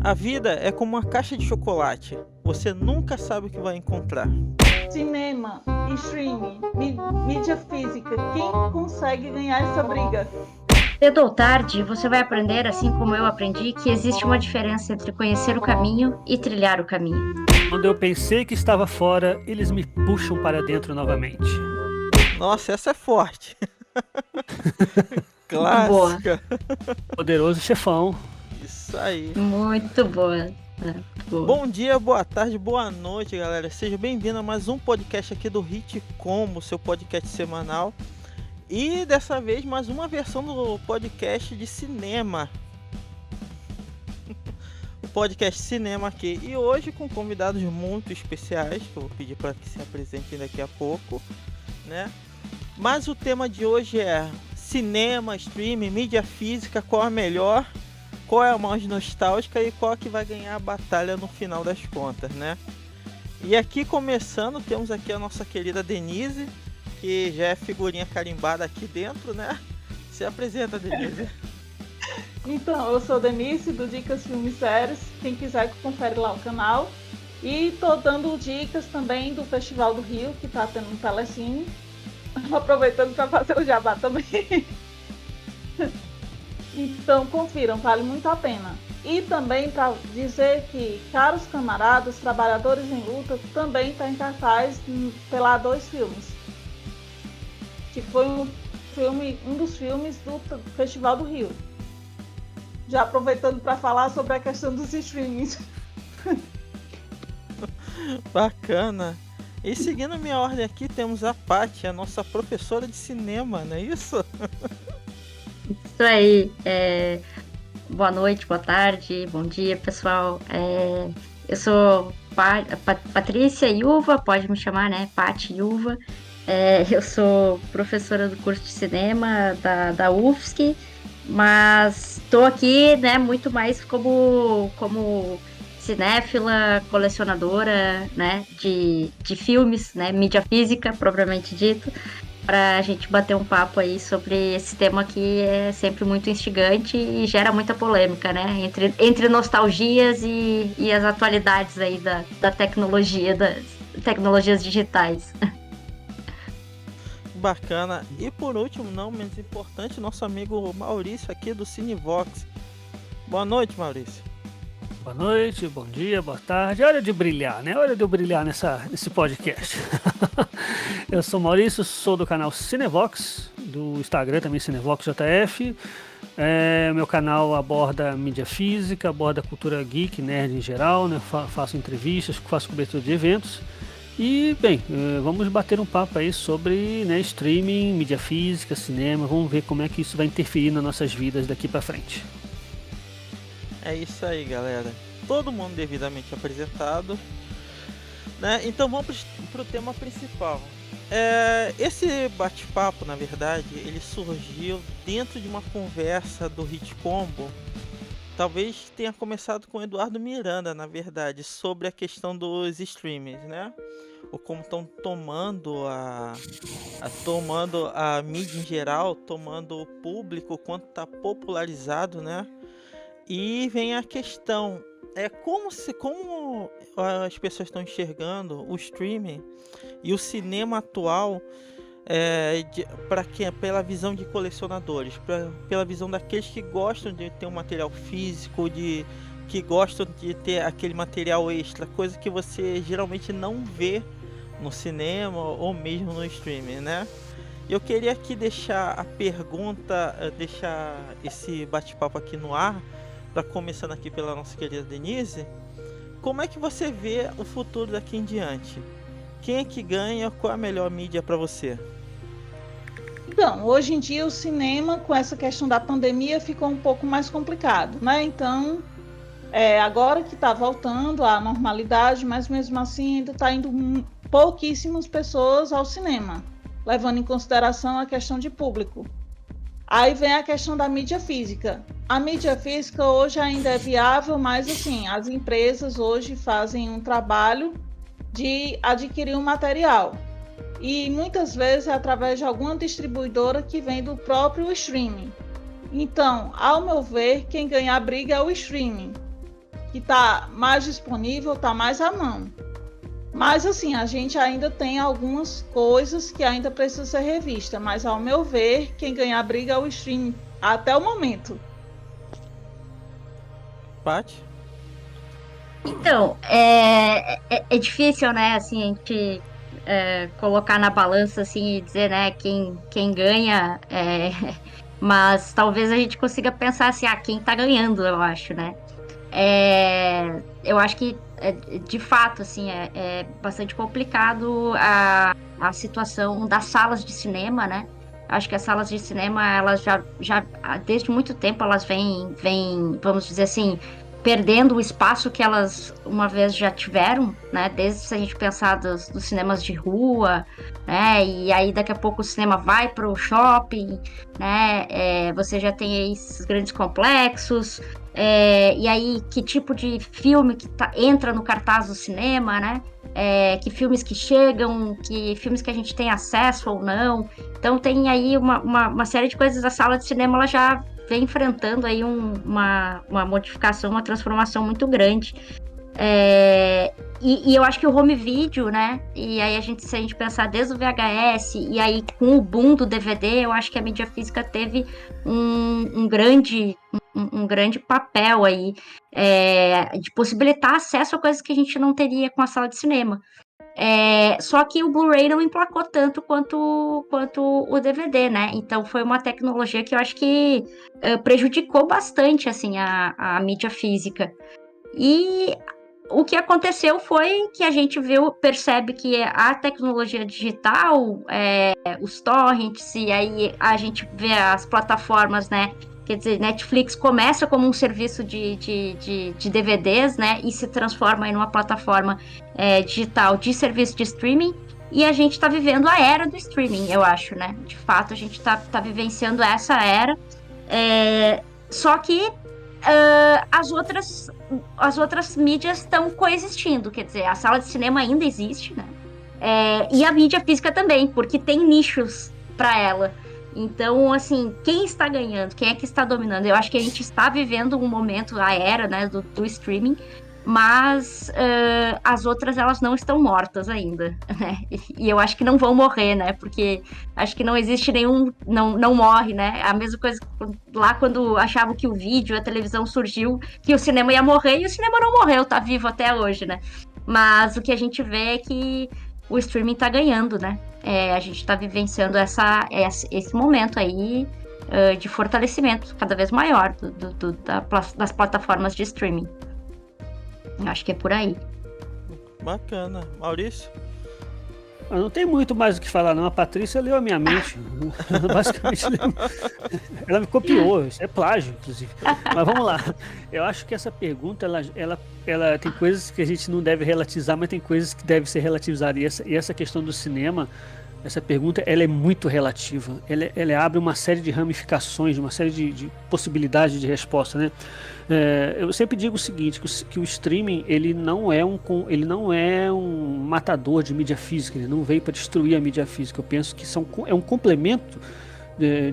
A vida é como uma caixa de chocolate. Você nunca sabe o que vai encontrar. Cinema, streaming, mídia física. Quem consegue ganhar essa briga? Cedo ou tarde, você vai aprender, assim como eu aprendi, que existe uma diferença entre conhecer o caminho e trilhar o caminho. Quando eu pensei que estava fora, eles me puxam para dentro novamente. Nossa, essa é forte. Boa. Clássica. Poderoso chefão. Isso aí. Muito boa. Boa. Bom dia, boa tarde, boa noite, galera. Seja bem-vindo a mais um podcast aqui do Hit Combo, seu podcast semanal. E dessa vez mais uma versão do podcast de cinema. O podcast cinema aqui. E hoje com convidados muito especiais, que eu vou pedir para que se apresentem daqui a pouco, né? Mas o tema de hoje é cinema, streaming, mídia física, qual é a melhor, qual é a mais nostálgica e qual é que vai ganhar a batalha no final das contas, né? E aqui começando, temos aqui a nossa querida Denise, que já é figurinha carimbada aqui dentro, né? Se apresenta, Denise. Então, eu sou Denise, do Dicas Filmes e Séries. Quem quiser confere lá o canal. E tô dando dicas também do Festival do Rio, que tá tendo um telecine. Aproveitando para fazer o jabá também. Então, confiram, vale muito a pena. E também para dizer que Caros Camaradas, Trabalhadores em Luta, também está em cartaz pela A2 Filmes. Que foi um dos filmes do Festival do Rio. Já aproveitando para falar sobre a questão dos streamings. Bacana. E seguindo a minha ordem aqui, temos a Paty, a nossa professora de cinema, não é isso? Isso aí. Boa noite, boa tarde, bom dia, pessoal. Eu sou Patrícia Yuva, pode me chamar, né? Paty Yuva. Eu sou professora do curso de cinema da UFSC, mas estou aqui, né, muito mais como cinéfila, colecionadora, né, de filmes, né, mídia física, propriamente dito, para a gente bater um papo aí sobre esse tema que é sempre muito instigante e gera muita polêmica, né, entre nostalgias e as atualidades aí da tecnologia, das tecnologias digitais. Bacana. E por último, não menos importante, nosso amigo Maurício aqui do Cinevox. Boa noite, Maurício. Boa noite, bom dia, boa tarde. Hora de brilhar, né? Hora de eu brilhar nesse podcast. Eu sou Maurício, sou do canal Cinevox, do Instagram também CinevoxJF. Meu canal aborda mídia física, aborda cultura geek, nerd em geral, né? Faço entrevistas, faço cobertura de eventos. E, bem, vamos bater um papo aí sobre, né, streaming, mídia física, cinema. Vamos ver como é que isso vai interferir nas nossas vidas daqui pra frente. É isso aí, galera. Todo mundo devidamente apresentado, né? Então vamos pro tema principal. Esse bate-papo, na verdade, ele surgiu dentro de uma conversa do Hit Combo. Talvez tenha começado com o Eduardo Miranda, na verdade, sobre a questão dos streamings, né? Ou como estão tomando a mídia em geral, tomando o público, o quanto está popularizado, né? E vem a questão, como as pessoas estão enxergando o streaming e o cinema atual pela visão de colecionadores, pela visão daqueles que gostam de ter um material físico, que gostam de ter aquele material extra, coisa que você geralmente não vê no cinema ou mesmo no streaming, né? Eu queria aqui deixar esse bate-papo aqui no ar, para começando aqui pela nossa querida Denise. Como é que você vê o futuro daqui em diante? Quem é que ganha? Qual é a melhor mídia para você? Então, hoje em dia o cinema, com essa questão da pandemia, ficou um pouco mais complicado, né? Então, agora que está voltando à normalidade, mas mesmo assim ainda está indo pouquíssimas pessoas ao cinema, levando em consideração a questão de público. Aí vem a questão da mídia física. A mídia física hoje ainda é viável, mas assim, as empresas hoje fazem um trabalho de adquirir um material. E muitas vezes é através de alguma distribuidora que vem do próprio streaming. Então, ao meu ver, quem ganha a briga é o streaming. que está mais disponível, está mais à mão. Mas assim, a gente ainda tem algumas coisas que ainda precisam ser revistas, mas ao meu ver, quem ganha a briga é o streaming até o momento. Paty? Então, é difícil, né, assim, a gente colocar na balança, assim, e dizer, né, quem ganha, mas talvez a gente consiga pensar assim, quem tá ganhando, eu acho, né. Eu acho que, de fato, assim, é bastante complicado a situação das salas de cinema, né. Acho que as salas de cinema, elas já desde muito tempo, elas vêm, vamos dizer assim, perdendo o espaço que elas uma vez já tiveram, né? Desde se a gente pensar dos cinemas de rua, né? E aí daqui a pouco o cinema vai para o shopping, né? Você já tem aí esses grandes complexos. E aí que tipo de filme que entra no cartaz do cinema, né? Que filmes que chegam, que filmes que a gente tem acesso ou não. Então tem aí uma série de coisas. A sala de cinema ela já vem enfrentando aí uma modificação, uma transformação muito grande. E eu acho que o home video, né? E aí se a gente pensar desde o VHS e aí com o boom do DVD, eu acho que a mídia física teve um grande papel aí de possibilitar acesso a coisas que a gente não teria com a sala de cinema. Só que o Blu-ray não emplacou tanto quanto o DVD, né? Então foi uma tecnologia que eu acho que prejudicou bastante assim, a mídia física. E o que aconteceu foi que a gente percebe que a tecnologia digital, os torrents, e aí a gente vê as plataformas, né? Quer dizer, Netflix começa como um serviço de DVDs, né? E se transforma em uma plataforma digital de serviço de streaming. E a gente está vivendo a era do streaming, eu acho, né? De fato, a gente tá vivenciando essa era. Só que as outras mídias estão coexistindo. Quer dizer, a sala de cinema ainda existe, né? E a mídia física também, porque tem nichos para ela. Então, assim, quem está ganhando? Quem é que está dominando? Eu acho que a gente está vivendo um momento, a era, né, do streaming, mas as outras, elas não estão mortas ainda, né? E eu acho que não vão morrer, né? Porque acho que não existe nenhum... Não morre, né? A mesma coisa lá quando achavam que o vídeo, a televisão surgiu, que o cinema ia morrer, e o cinema não morreu, tá vivo até hoje, né? Mas o que a gente vê é que o streaming tá ganhando, né? A gente tá vivenciando esse momento aí de fortalecimento cada vez maior das plataformas de streaming. Eu acho que é por aí. Bacana. Maurício? Não tem muito mais o que falar, não. A Patrícia leu a minha mente. Basicamente, ela me copiou. Isso é plágio, inclusive. Mas vamos lá. Eu acho que essa pergunta, ela tem coisas que a gente não deve relativizar, mas tem coisas que devem ser relativizadas. E essa questão do cinema, essa pergunta, ela é muito relativa. Ela abre uma série de ramificações, uma série de possibilidades de resposta, né? Eu sempre digo o seguinte, que o streaming ele não é um matador de mídia física, ele não veio para destruir a mídia física. Eu penso que é um complemento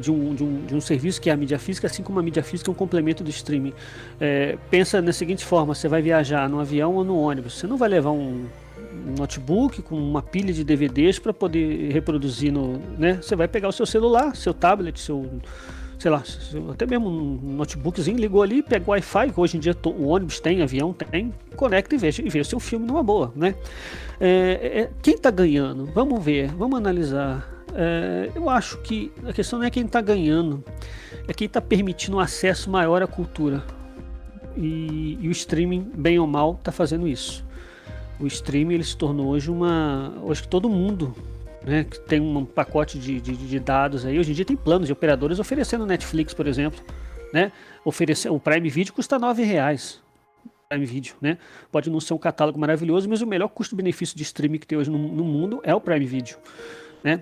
de um serviço que é a mídia física, assim como a mídia física é um complemento do streaming. Pensa na seguinte forma: você vai viajar no avião ou no ônibus, você não vai levar um notebook com uma pilha de DVDs para poder reproduzir né? Você vai pegar o seu celular, seu tablet, sei lá, até mesmo um notebookzinho, ligou ali, pegou o Wi-Fi, que hoje em dia o ônibus tem, avião tem, conecta e vê o seu filme numa boa, né? Quem está ganhando? Vamos ver, vamos analisar. Eu acho que a questão não é quem está ganhando, é quem está permitindo um acesso maior à cultura. E o streaming, bem ou mal, está fazendo isso. O streaming ele se tornou hoje hoje que todo mundo, né, que tem um pacote de dados aí. Hoje em dia tem planos de operadoras oferecendo Netflix, por exemplo, né? O Prime Video custa R$9. Prime Video, né? Pode não ser um catálogo maravilhoso, mas o melhor custo-benefício de streaming que tem hoje no mundo é o Prime Video, né?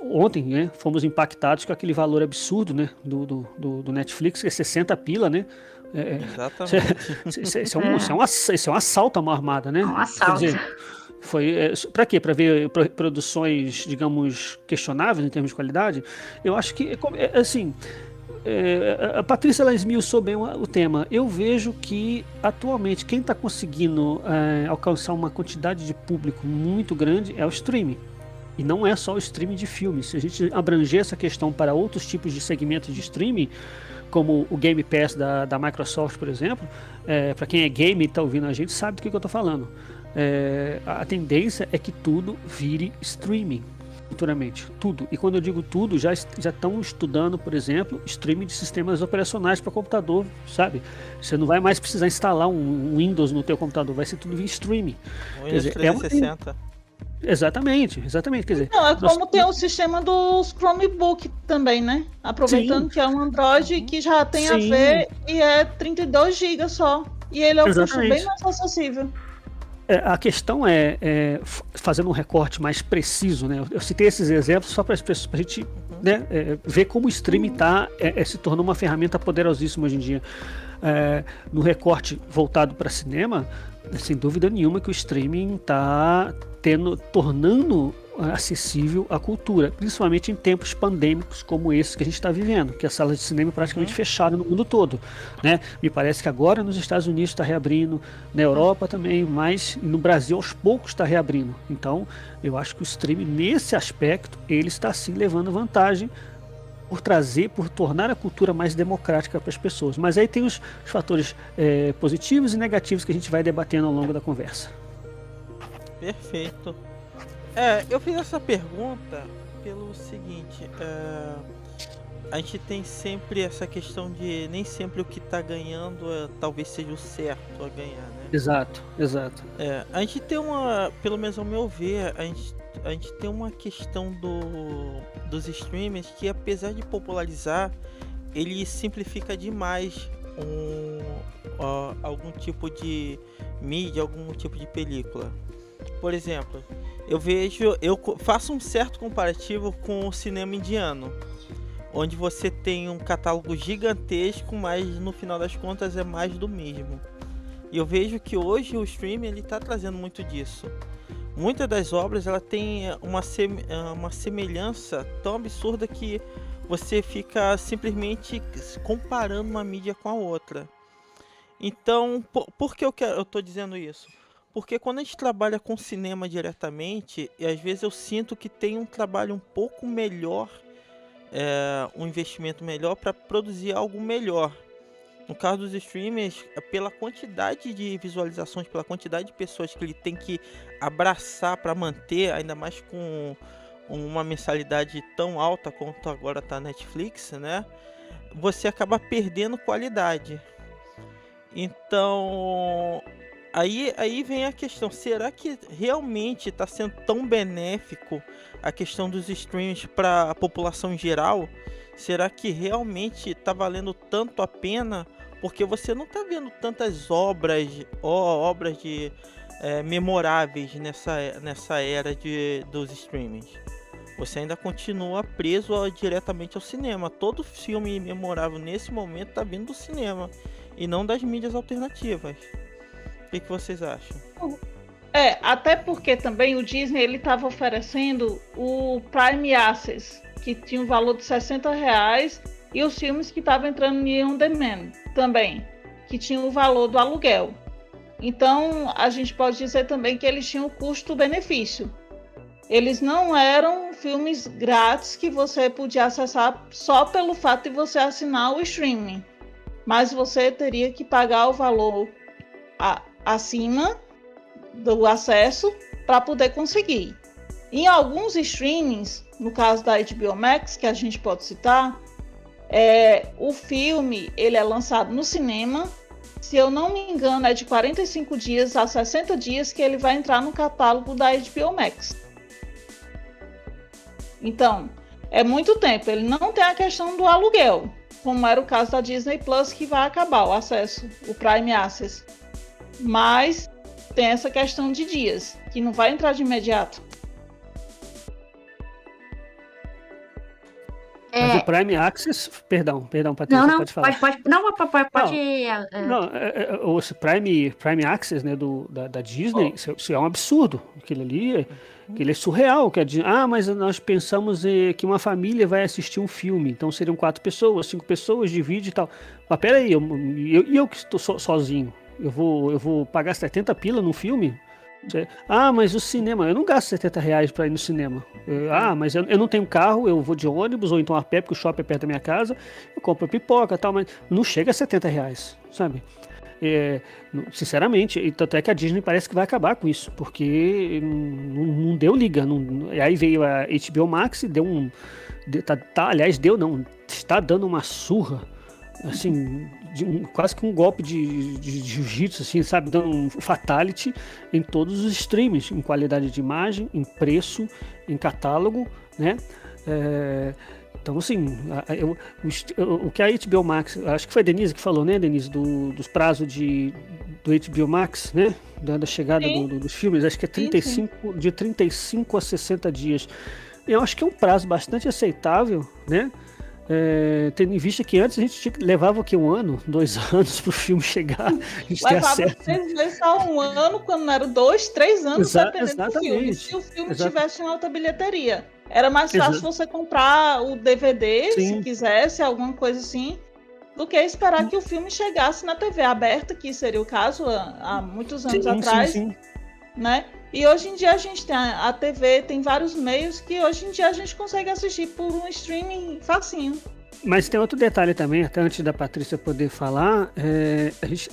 Ontem, né, fomos impactados com aquele valor absurdo, né, do Netflix, que é 60 pila, né? Exatamente. Isso é um assalto à mão armada, né? Um assalto. Quer dizer, para quê? Para ver produções, digamos, questionáveis em termos de qualidade? Eu acho que, assim, a Patrícia ela esmiuçou bem o tema. Eu vejo que atualmente quem está conseguindo alcançar uma quantidade de público muito grande é o streaming. E não é só o streaming de filmes. Se a gente abranger essa questão para outros tipos de segmentos de streaming, como o Game Pass da Microsoft, por exemplo, para quem é game e está ouvindo a gente, sabe do que eu estou falando. A tendência é que tudo vire streaming futuramente, tudo. E quando eu digo tudo, já estão estudando, por exemplo, streaming de sistemas operacionais para computador, sabe? Você não vai mais precisar instalar um Windows no teu computador, vai ser tudo via streaming. Windows 360. Exatamente. Quer dizer, Não, é como tem o sistema dos Chromebook também, né? Aproveitando que é um Android que já tem a ver e é 32 GB só. E ele é um custo bem mais acessível. A questão fazendo um recorte mais preciso, né? Eu citei esses exemplos só para a gente né, ver como o streaming se tornou uma ferramenta poderosíssima hoje em dia. No recorte voltado para cinema, sem dúvida nenhuma que o streaming está tornando acessível a cultura, principalmente em tempos pandêmicos como esse que a gente está vivendo, que as salas de cinema praticamente fecharam no mundo todo, né? Me parece que agora nos Estados Unidos está reabrindo, na Europa também, mas no Brasil aos poucos está reabrindo. Então, eu acho que o streaming nesse aspecto ele está sim levando vantagem por tornar a cultura mais democrática para as pessoas. Mas aí tem os fatores positivos e negativos que a gente vai debatendo ao longo da conversa. Perfeito. Eu fiz essa pergunta pelo seguinte, a gente tem sempre essa questão de nem sempre o que está ganhando talvez seja o certo a ganhar, né? Exato. A gente tem pelo menos ao meu ver, a gente tem uma questão dos streamers que, apesar de popularizar, ele simplifica demais algum tipo de mídia, algum tipo de película. Por exemplo, eu faço um certo comparativo com o cinema indiano, onde você tem um catálogo gigantesco, mas no final das contas é mais do mesmo. E eu vejo que hoje o streaming ele está trazendo muito disso. Muitas das obras ela tem uma semelhança tão absurda que você fica simplesmente comparando uma mídia com a outra. Então, por que eu estou dizendo isso? Porque quando a gente trabalha com cinema diretamente, e às vezes eu sinto que tem um trabalho um pouco melhor, um investimento melhor para produzir algo melhor. No caso dos streamers, pela quantidade de visualizações, pela quantidade de pessoas que ele tem que abraçar para manter, ainda mais com uma mensalidade tão alta quanto agora está a Netflix, né? Você acaba perdendo qualidade. Então, aí vem a questão, será que realmente está sendo tão benéfico a questão dos streams para a população em geral? Será que realmente está valendo tanto a pena? Porque você não está vendo tantas obras memoráveis nessa era dos streamings. Você ainda continua preso diretamente ao cinema. Todo filme memorável nesse momento está vindo do cinema e não das mídias alternativas. O que vocês acham? Até porque também o Disney ele estava oferecendo o Prime Access, que tinha um valor de R$60, e os filmes que estavam entrando em On Demand também, que tinham o valor do aluguel. Então, a gente pode dizer também que eles tinham o custo-benefício. Eles não eram filmes grátis que você podia acessar só pelo fato de você assinar o streaming, mas você teria que pagar o valor acima do acesso para poder conseguir. Em alguns streamings, no caso da HBO Max, que a gente pode citar, o filme ele é lançado no cinema. Se eu não me engano, é de 45 dias a 60 dias que ele vai entrar no catálogo da HBO Max. Então, é muito tempo. Ele não tem a questão do aluguel, como era o caso da Disney Plus, que vai acabar o acesso, o Prime Access. Mas tem essa questão de dias, que não vai entrar de imediato. Mas o Prime Access, perdão, Patrícia, não, pode falar. Pode. O Prime Access, né, da Disney, isso é um absurdo. Aquilo ali, Que ele é surreal, mas nós pensamos que uma família vai assistir um filme, então seriam 4 pessoas, 5 pessoas, divide e tal. Mas peraí, eu que estou sozinho, eu vou pagar 70 pila num filme? Mas o cinema, eu não gasto 70 reais para ir no cinema. Mas eu não tenho carro, eu vou de ônibus ou então a pé, porque o shopping é perto da minha casa, eu compro pipoca e tal, mas não chega a 70 reais, sabe? Sinceramente, e tanto é que a Disney parece que vai acabar com isso, porque não deu liga. Aí veio a HBO Max e deu aliás, está dando uma surra, assim, quase que um golpe de jiu-jitsu, assim, sabe, dando um fatality em todos os streams, em qualidade de imagem, em preço, em catálogo, né? Então, assim, o que a HBO Max, acho que foi a Denise que falou, né, Denise, dos prazos do HBO Max, né, da chegada dos filmes, acho que é 35, de 35 a 60 dias. Eu acho que é um prazo bastante aceitável, né, tendo em vista que antes a gente levava aqui 1 ano, 2 anos para o filme chegar, a gente ter Levava acesso. 6 meses a 1 ano, quando não era 2, 3 anos, dependendo do filme. Exatamente. Se o filme tivesse em alta bilheteria. Era mais fácil você comprar o DVD, Sim. se quisesse, alguma coisa assim, do que esperar que o filme chegasse na TV aberta, que seria o caso há muitos anos atrás, sim. Né? E hoje em dia a gente tem a TV, tem vários meios que hoje em dia a gente consegue assistir por um streaming facinho. Mas tem outro detalhe também, até antes da Patrícia poder falar,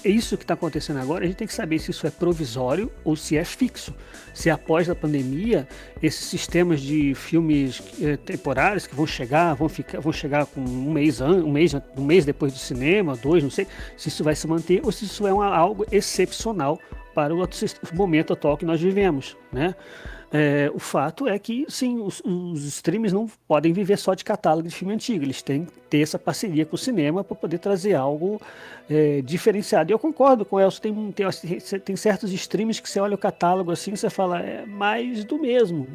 isso que está acontecendo agora, a gente tem que saber se isso é provisório ou se é fixo. Se após a pandemia, esses sistemas de filmes temporários que vão chegar com um mês depois do cinema, 2, não sei, se isso vai se manter ou se isso é algo excepcional para o momento atual que nós vivemos, né? O fato é que, sim, os streams não podem viver só de catálogo de filme antigo, eles têm que ter essa parceria com o cinema para poder trazer algo diferenciado. E eu concordo com o Elcio, tem certos streams que você olha o catálogo assim e você fala, é mais do mesmo,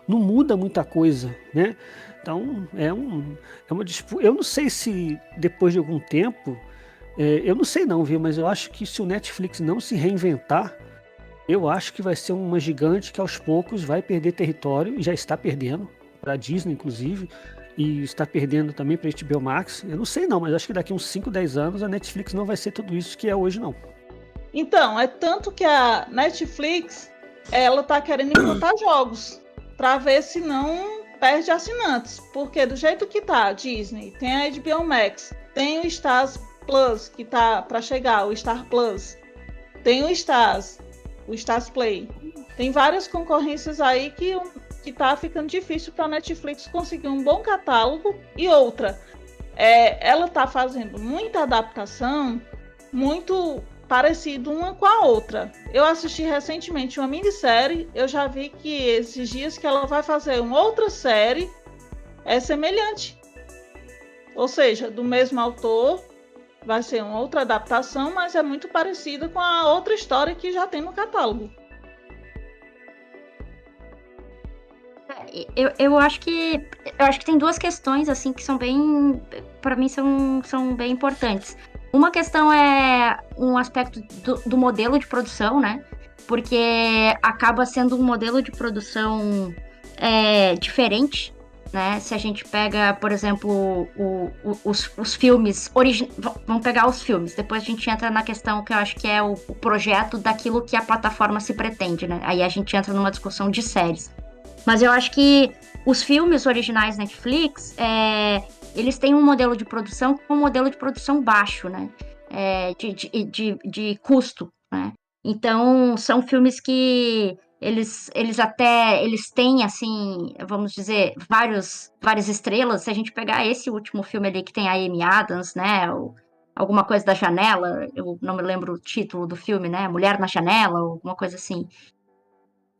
não muda muita coisa, né? Então, é uma disputa. Eu não sei se depois de algum tempo, eu não sei não, viu, mas eu acho que se o Netflix não se reinventar, eu acho que vai ser uma gigante que aos poucos vai perder território, e já está perdendo, para a Disney inclusive, e está perdendo também para a HBO Max. Eu não sei não, mas acho que daqui uns 5, 10 anos a Netflix não vai ser tudo isso que é hoje não. Então, é tanto que a Netflix, ela tá querendo implantar jogos, para ver se não perde assinantes, porque do jeito que tá a Disney, tem a HBO Max, tem o Stars Plus, que tá para chegar, o Star Plus, tem o Stars Play. Tem várias concorrências aí que tá ficando difícil para a Netflix conseguir um bom catálogo. E outra, ela tá fazendo muita adaptação, muito parecido uma com a outra. Eu assisti recentemente uma minissérie, eu já vi que esses dias que ela vai fazer uma outra série semelhante. Ou seja, do mesmo autor, vai ser uma outra adaptação, mas é muito parecida com a outra história que já tem no catálogo. Eu acho que tem duas questões assim que são bem, para mim são bem importantes. Uma questão é um aspecto do modelo de produção, né? Porque acaba sendo um modelo de produção diferente, né? Se a gente pega, por exemplo, os filmes vamos pegar os filmes, depois a gente entra na questão que eu acho que é o projeto daquilo que a plataforma se pretende, né? Aí a gente entra numa discussão de séries. Mas eu acho que os filmes originais Netflix, eles têm um modelo de produção com um modelo de produção baixo, né? De custo, né? Então, são filmes que eles têm, assim, vamos dizer, várias estrelas. Se a gente pegar esse último filme ali que tem a Amy Adams, né? Alguma coisa da janela, eu não me lembro o título do filme, né? Mulher na Janela, alguma coisa assim.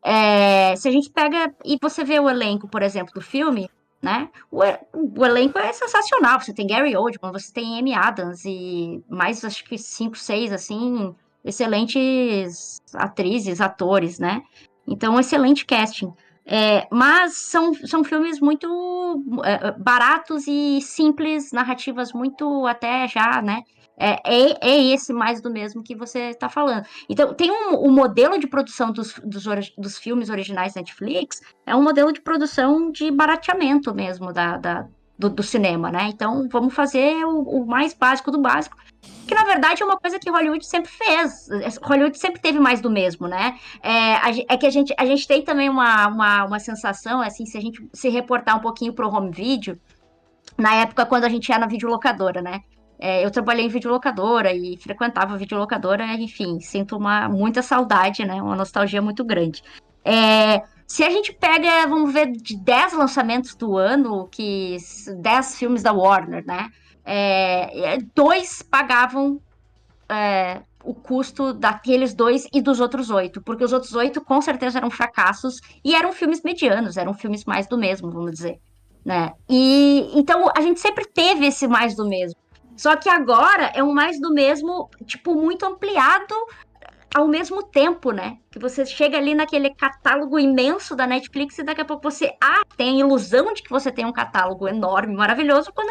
Se a gente pega e você vê o elenco, por exemplo, do filme, né? O elenco é sensacional. Você tem Gary Oldman, você tem Amy Adams e mais, acho que 5, 6, assim, excelentes atrizes, atores, né? Então, excelente casting. Mas são filmes muito baratos e simples, narrativas muito até já, né? É esse mais do mesmo que você está falando. Então, tem o modelo de produção dos filmes originais Netflix, é um modelo de produção de barateamento mesmo do cinema, né? Então, vamos fazer o mais básico do básico, que na verdade é uma coisa que Hollywood sempre fez. Hollywood sempre teve mais do mesmo, né? É que a gente tem também uma sensação, assim, se a gente se reportar um pouquinho pro home video, na época quando a gente ia na videolocadora, né? Eu trabalhei em videolocadora e frequentava a videolocadora, enfim, sinto muita saudade, né? Uma nostalgia muito grande. Se a gente pega, vamos ver, de 10 lançamentos do ano, 10 filmes da Warner, né? 2 pagavam o custo daqueles 2 e dos outros 8, porque os outros 8 com certeza eram fracassos e eram filmes medianos, eram filmes mais do mesmo, vamos dizer, né? E então a gente sempre teve esse mais do mesmo. Só que agora é um mais do mesmo, tipo, muito ampliado ao mesmo tempo, né? Que você chega ali naquele catálogo imenso da Netflix e daqui a pouco você tem a ilusão de que você tem um catálogo enorme, maravilhoso, quando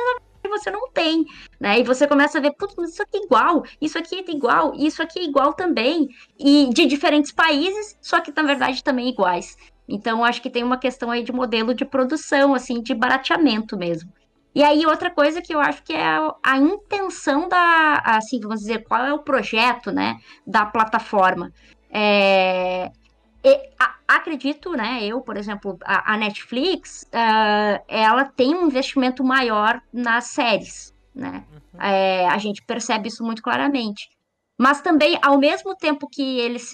você não tem, né? E você começa a ver, putz, mas isso aqui é igual, isso aqui é igual, isso aqui é igual também, e de diferentes países, só que na verdade também iguais. Então, acho que tem uma questão aí de modelo de produção, assim, de barateamento mesmo. E aí, outra coisa que eu acho que é a intenção assim, vamos dizer, qual é o projeto, né, da plataforma. Acredito, né, eu, por exemplo, a Netflix, ela tem um investimento maior nas séries, né? A gente percebe isso muito claramente. Mas também, ao mesmo tempo que eles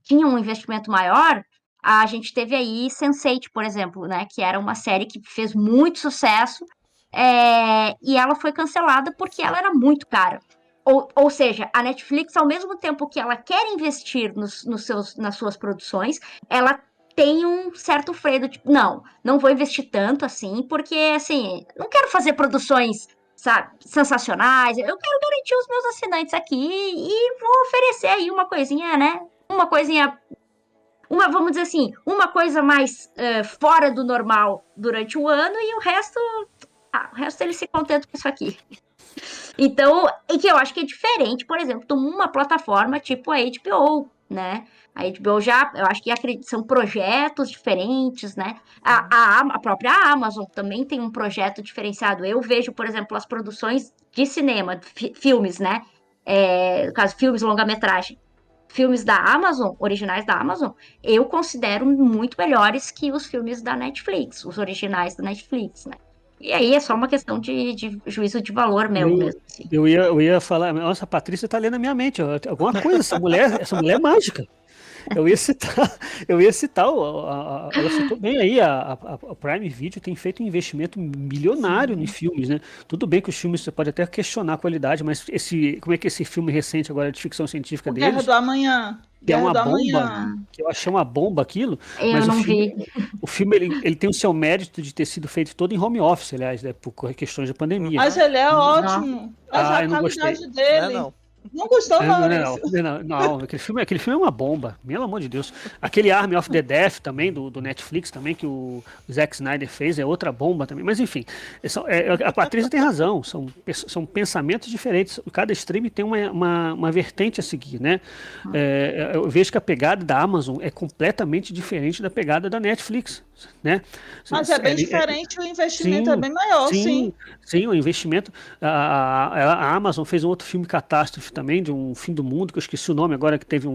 tinham um investimento maior, a gente teve aí Sense8, por exemplo, né, que era uma série que fez muito sucesso, e ela foi cancelada porque ela era muito cara. Ou seja, a Netflix, ao mesmo tempo que ela quer investir nas suas produções, ela tem um certo freio, tipo, não vou investir tanto assim, porque, assim, não quero fazer produções, sabe, sensacionais, eu quero garantir os meus assinantes aqui e vou oferecer aí uma coisinha, né, uma coisinha, vamos dizer assim, uma coisa mais fora do normal durante o ano e o resto eles se contentam com isso aqui. Então, e que eu acho que é diferente, por exemplo, de uma plataforma tipo a HBO, né? A HBO eu acho que são projetos diferentes, né? A própria Amazon também tem um projeto diferenciado. Eu vejo, por exemplo, as produções de cinema, filmes, né? No caso, filmes longa-metragem. Filmes da Amazon, originais da Amazon, eu considero muito melhores que os filmes da Netflix, os originais da Netflix, né? E aí é só uma questão de juízo de valor meu mesmo. Assim. Eu ia falar, nossa, a Patrícia tá lendo a minha mente, ó, alguma coisa, essa mulher é mágica. Eu ia citar, ela citou bem aí, a Prime Video tem feito um investimento milionário em filmes, né? Tudo bem que os filmes você pode até questionar a qualidade, mas como é que esse filme recente agora de ficção científica deles... Guerra do Amanhã. Que é uma bomba, que eu achei uma bomba aquilo, mas o filme ele tem o seu mérito de ter sido feito todo em home office, aliás, né, por questões de pandemia. Mas ele é ótimo. Mas a qualidade dele... Não gostou, não, aquele filme é uma bomba, pelo amor de Deus. Aquele Army of the Death também, do Netflix também, que o Zack Snyder fez, é outra bomba também. Mas enfim, a Patrícia tem razão, são pensamentos diferentes. Cada stream tem uma vertente a seguir, né? Eu vejo que a pegada da Amazon é completamente diferente da pegada da Netflix, né? Mas é bem diferente, o investimento é bem maior, sim. Sim, o investimento. A Amazon fez um outro filme catástrofe também, de um fim do mundo, que eu esqueci o nome agora, que teve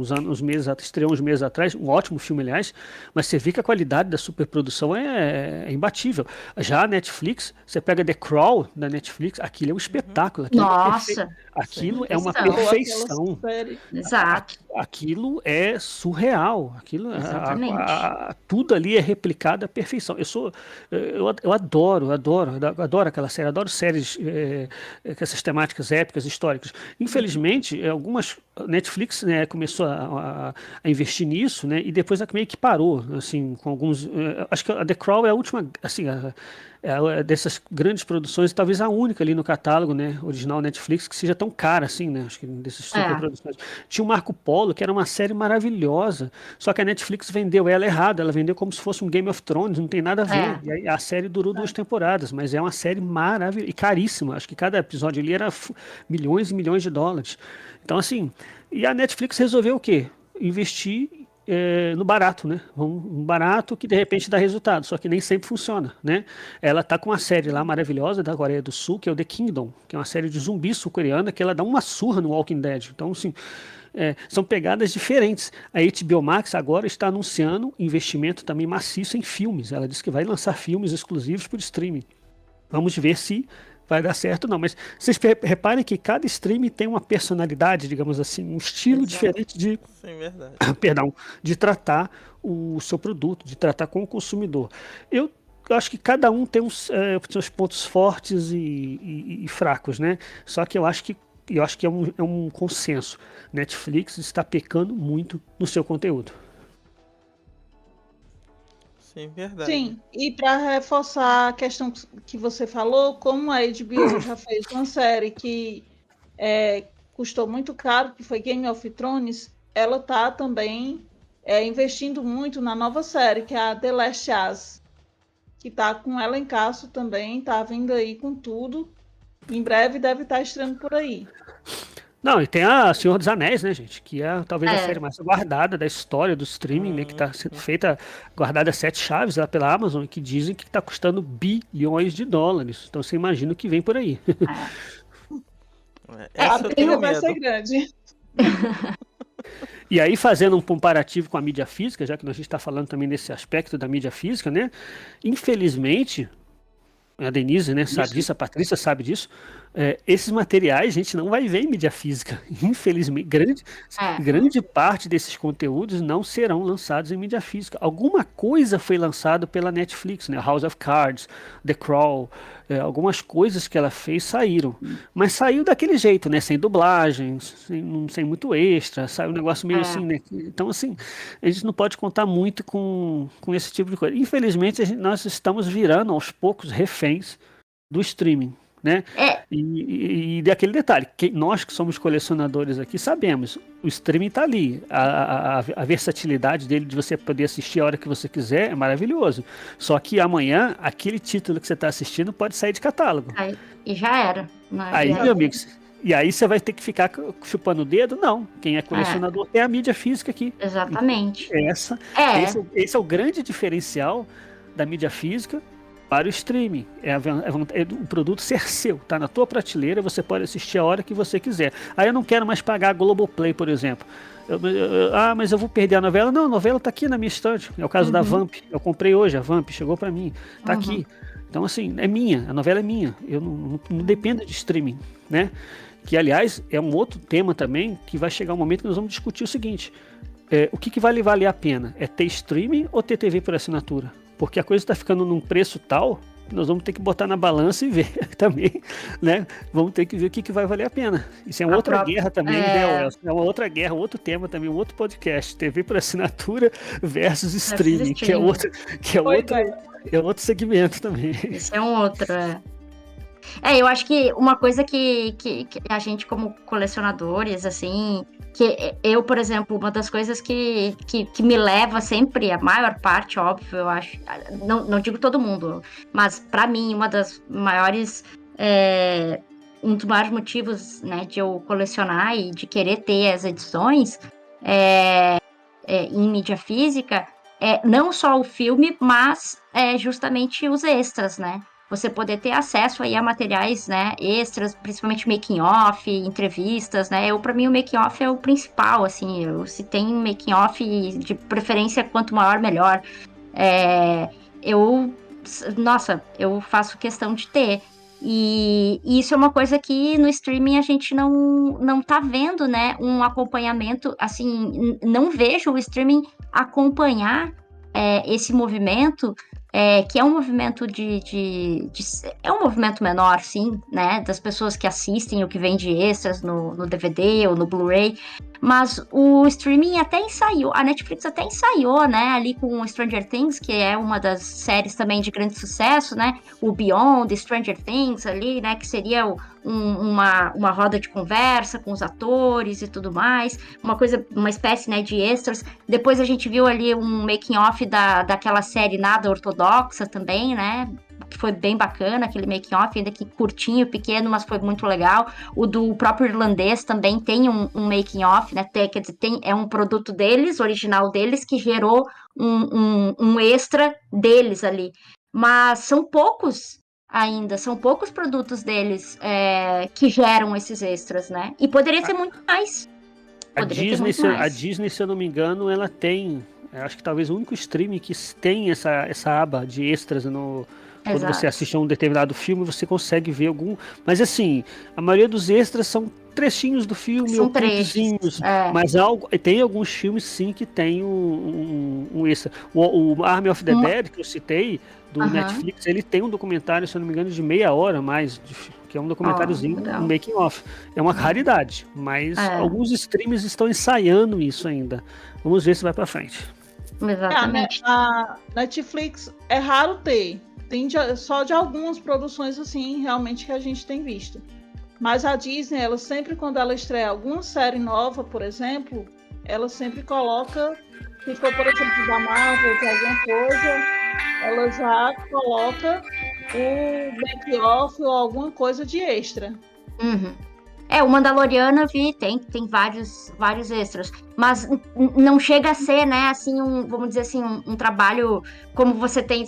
estreou uns meses atrás, um ótimo filme, aliás, mas você vê que a qualidade da superprodução é imbatível. Já a Netflix, você pega The Crow da Netflix, aquilo é um espetáculo. Aquilo é uma perfeição. Exato. Aquilo é surreal. Tudo ali é replicado à perfeição. Eu adoro aquela série, adoro séries com essas temáticas épicas, históricas. Infelizmente, algumas Netflix, né, começou a investir nisso, né, e depois meio que parou, assim, com alguns. Acho que a The Crown é a última, assim, dessas grandes produções, talvez a única ali no catálogo, né, original Netflix, que seja tão cara assim, né, acho que dessas superproduções. Tinha o Marco Polo, que era uma série maravilhosa, só que a Netflix vendeu ela errado, ela vendeu como se fosse um Game of Thrones, não tem nada a ver. E aí a série durou 2 temporadas, mas é uma série maravilhosa e caríssima, acho que cada episódio ali era milhões e milhões de dólares. Então assim, e a Netflix resolveu o quê? Investir no barato, né? Um barato que de repente dá resultado, só que nem sempre funciona, né? Ela tá com uma série lá maravilhosa da Coreia do Sul, que é o The Kingdom, que é uma série de zumbis sul-coreana, que ela dá uma surra no Walking Dead. Então, assim, são pegadas diferentes. A HBO Max agora está anunciando investimento também maciço em filmes. Ela disse que vai lançar filmes exclusivos por streaming. Vamos ver se vai dar certo ou não, mas vocês reparem que cada streaming tem uma personalidade, digamos assim, um estilo diferente de, Sim, verdade. perdão, de tratar o seu produto, de tratar com o consumidor. Eu acho que cada um tem seus pontos fortes e fracos, né? Só que eu acho que é um consenso. Netflix está pecando muito no seu conteúdo. Sim, verdade. Sim, e para reforçar a questão que você falou, como a HBO já fez uma série que custou muito caro, que foi Game of Thrones, ela está também investindo muito na nova série, que é a The Last of Us, que está com ela em caso também, está vindo aí com tudo. Em breve deve estar estreando por aí. Não, e tem a Senhor dos Anéis, né, gente? Que é talvez a série mais guardada da história do streaming, né? Que está sendo feita, guardada a 7 chaves lá pela Amazon, que dizem que está custando bilhões de dólares. Então você imagina o que vem por aí. Essa A eu briga tenho vai medo. ser grande. E aí, fazendo um comparativo com a mídia física, já que a gente está falando também desse aspecto da mídia física, né? Infelizmente, a Denise, né, sabe disso, a Patrícia sabe disso. Esses materiais a gente não vai ver em mídia física. Infelizmente, grande parte desses conteúdos não serão lançados em mídia física. Alguma coisa foi lançado pela Netflix, né? House of Cards, The Crown, algumas coisas que ela fez saíram. Mas saiu daquele jeito, né? Sem dublagem, sem muito extra, saiu um negócio meio assim, né? Então, assim, a gente não pode contar muito com esse tipo de coisa. Infelizmente, nós estamos virando aos poucos reféns do streaming, né? E daquele detalhe, nós que somos colecionadores aqui sabemos, o streaming está ali, a versatilidade dele de você poder assistir a hora que você quiser é maravilhoso, só que amanhã aquele título que você está assistindo pode sair de catálogo. E já era. Aí, meu amigo, e aí você vai ter que ficar chupando o dedo? Não, quem é colecionador tem a mídia física aqui. Exatamente. Esse é o grande diferencial da mídia física para o streaming. É o produto ser seu, tá na tua prateleira, você pode assistir a hora que você quiser. Aí eu não quero mais pagar a Globoplay, por exemplo. Mas eu vou perder a novela. Não, a novela tá aqui na minha estante. É o caso da Vamp. Eu comprei hoje, a Vamp chegou para mim. Tá aqui. Então, assim, é minha, a novela é minha. Eu não dependo de streaming, né? Que, aliás, é um outro tema também, que vai chegar um momento que nós vamos discutir o seguinte. O que vai valer a pena? É ter streaming ou ter TV por assinatura? Porque a coisa está ficando num preço tal que nós vamos ter que botar na balança e ver também, né? Vamos ter que ver o que vai valer a pena. Isso é uma outra guerra também, né, Elson? É uma outra guerra, outro tema também, um outro podcast. TV por assinatura versus streaming, que é outro segmento também. Esse é um outro, eu acho que uma coisa que a gente, como colecionadores, assim, que eu, por exemplo, uma das coisas que me leva sempre, a maior parte, óbvio, eu acho, não digo todo mundo, mas para mim, um dos maiores motivos, né, de eu colecionar e de querer ter as edições em mídia física, não só o filme, mas justamente os extras, né? Você poder ter acesso aí a materiais, né, extras, principalmente making off, entrevistas, né? Para mim o making off é o principal, assim. Se tem making off, de preferência quanto maior melhor. Eu faço questão de ter. E isso é uma coisa que no streaming a gente não tá vendo, né? Um acompanhamento, assim, não vejo o streaming acompanhar esse movimento que é um movimento é um movimento menor, sim, né? Das pessoas que assistem o que vem de extras no DVD ou no Blu-ray. Mas o streaming até ensaiou, a Netflix até ensaiou, né? Ali com Stranger Things, que é uma das séries também de grande sucesso, né? O Beyond, Stranger Things ali, né? Que seria uma roda de conversa com os atores e tudo mais. Uma espécie, né, de extras. Depois a gente viu ali um making-off daquela série Nada Ortodoxa também, né? Que foi bem bacana, aquele making-off, ainda que curtinho, pequeno, mas foi muito legal. O do próprio Irlandês também tem um making-off, né? Quer dizer, é um produto deles, original deles, que gerou um extra deles ali. Mas são poucos ainda, são poucos produtos deles que geram esses extras, né? E poderia ser muito mais. A Disney, se eu não me engano, ela tem, acho que talvez o único streaming que tem essa aba de extras quando você assiste a um determinado filme, você consegue ver algum. Mas assim, a maioria dos extras são trechinhos do filme, são ou clipezinhos. Mas tem alguns filmes sim que tem um extra. O Army of the Dead, que eu citei, do Netflix, ele tem um documentário, se eu não me engano, de meia hora mais, que é um documentáriozinho, um making off. É uma raridade, mas alguns streams estão ensaiando isso ainda. Vamos ver se vai pra frente. Exatamente. A Netflix é raro ter. Tem só de algumas produções assim, realmente, que a gente tem visto. Mas a Disney, ela sempre, quando ela estreia alguma série nova, por exemplo, ela sempre coloca, se for, por exemplo, da Marvel, de alguma coisa, ela já coloca o make-off ou alguma coisa de extra. O Mandaloriano eu vi, tem vários extras, mas não chega a ser, né, assim, vamos dizer assim, um trabalho como você tem,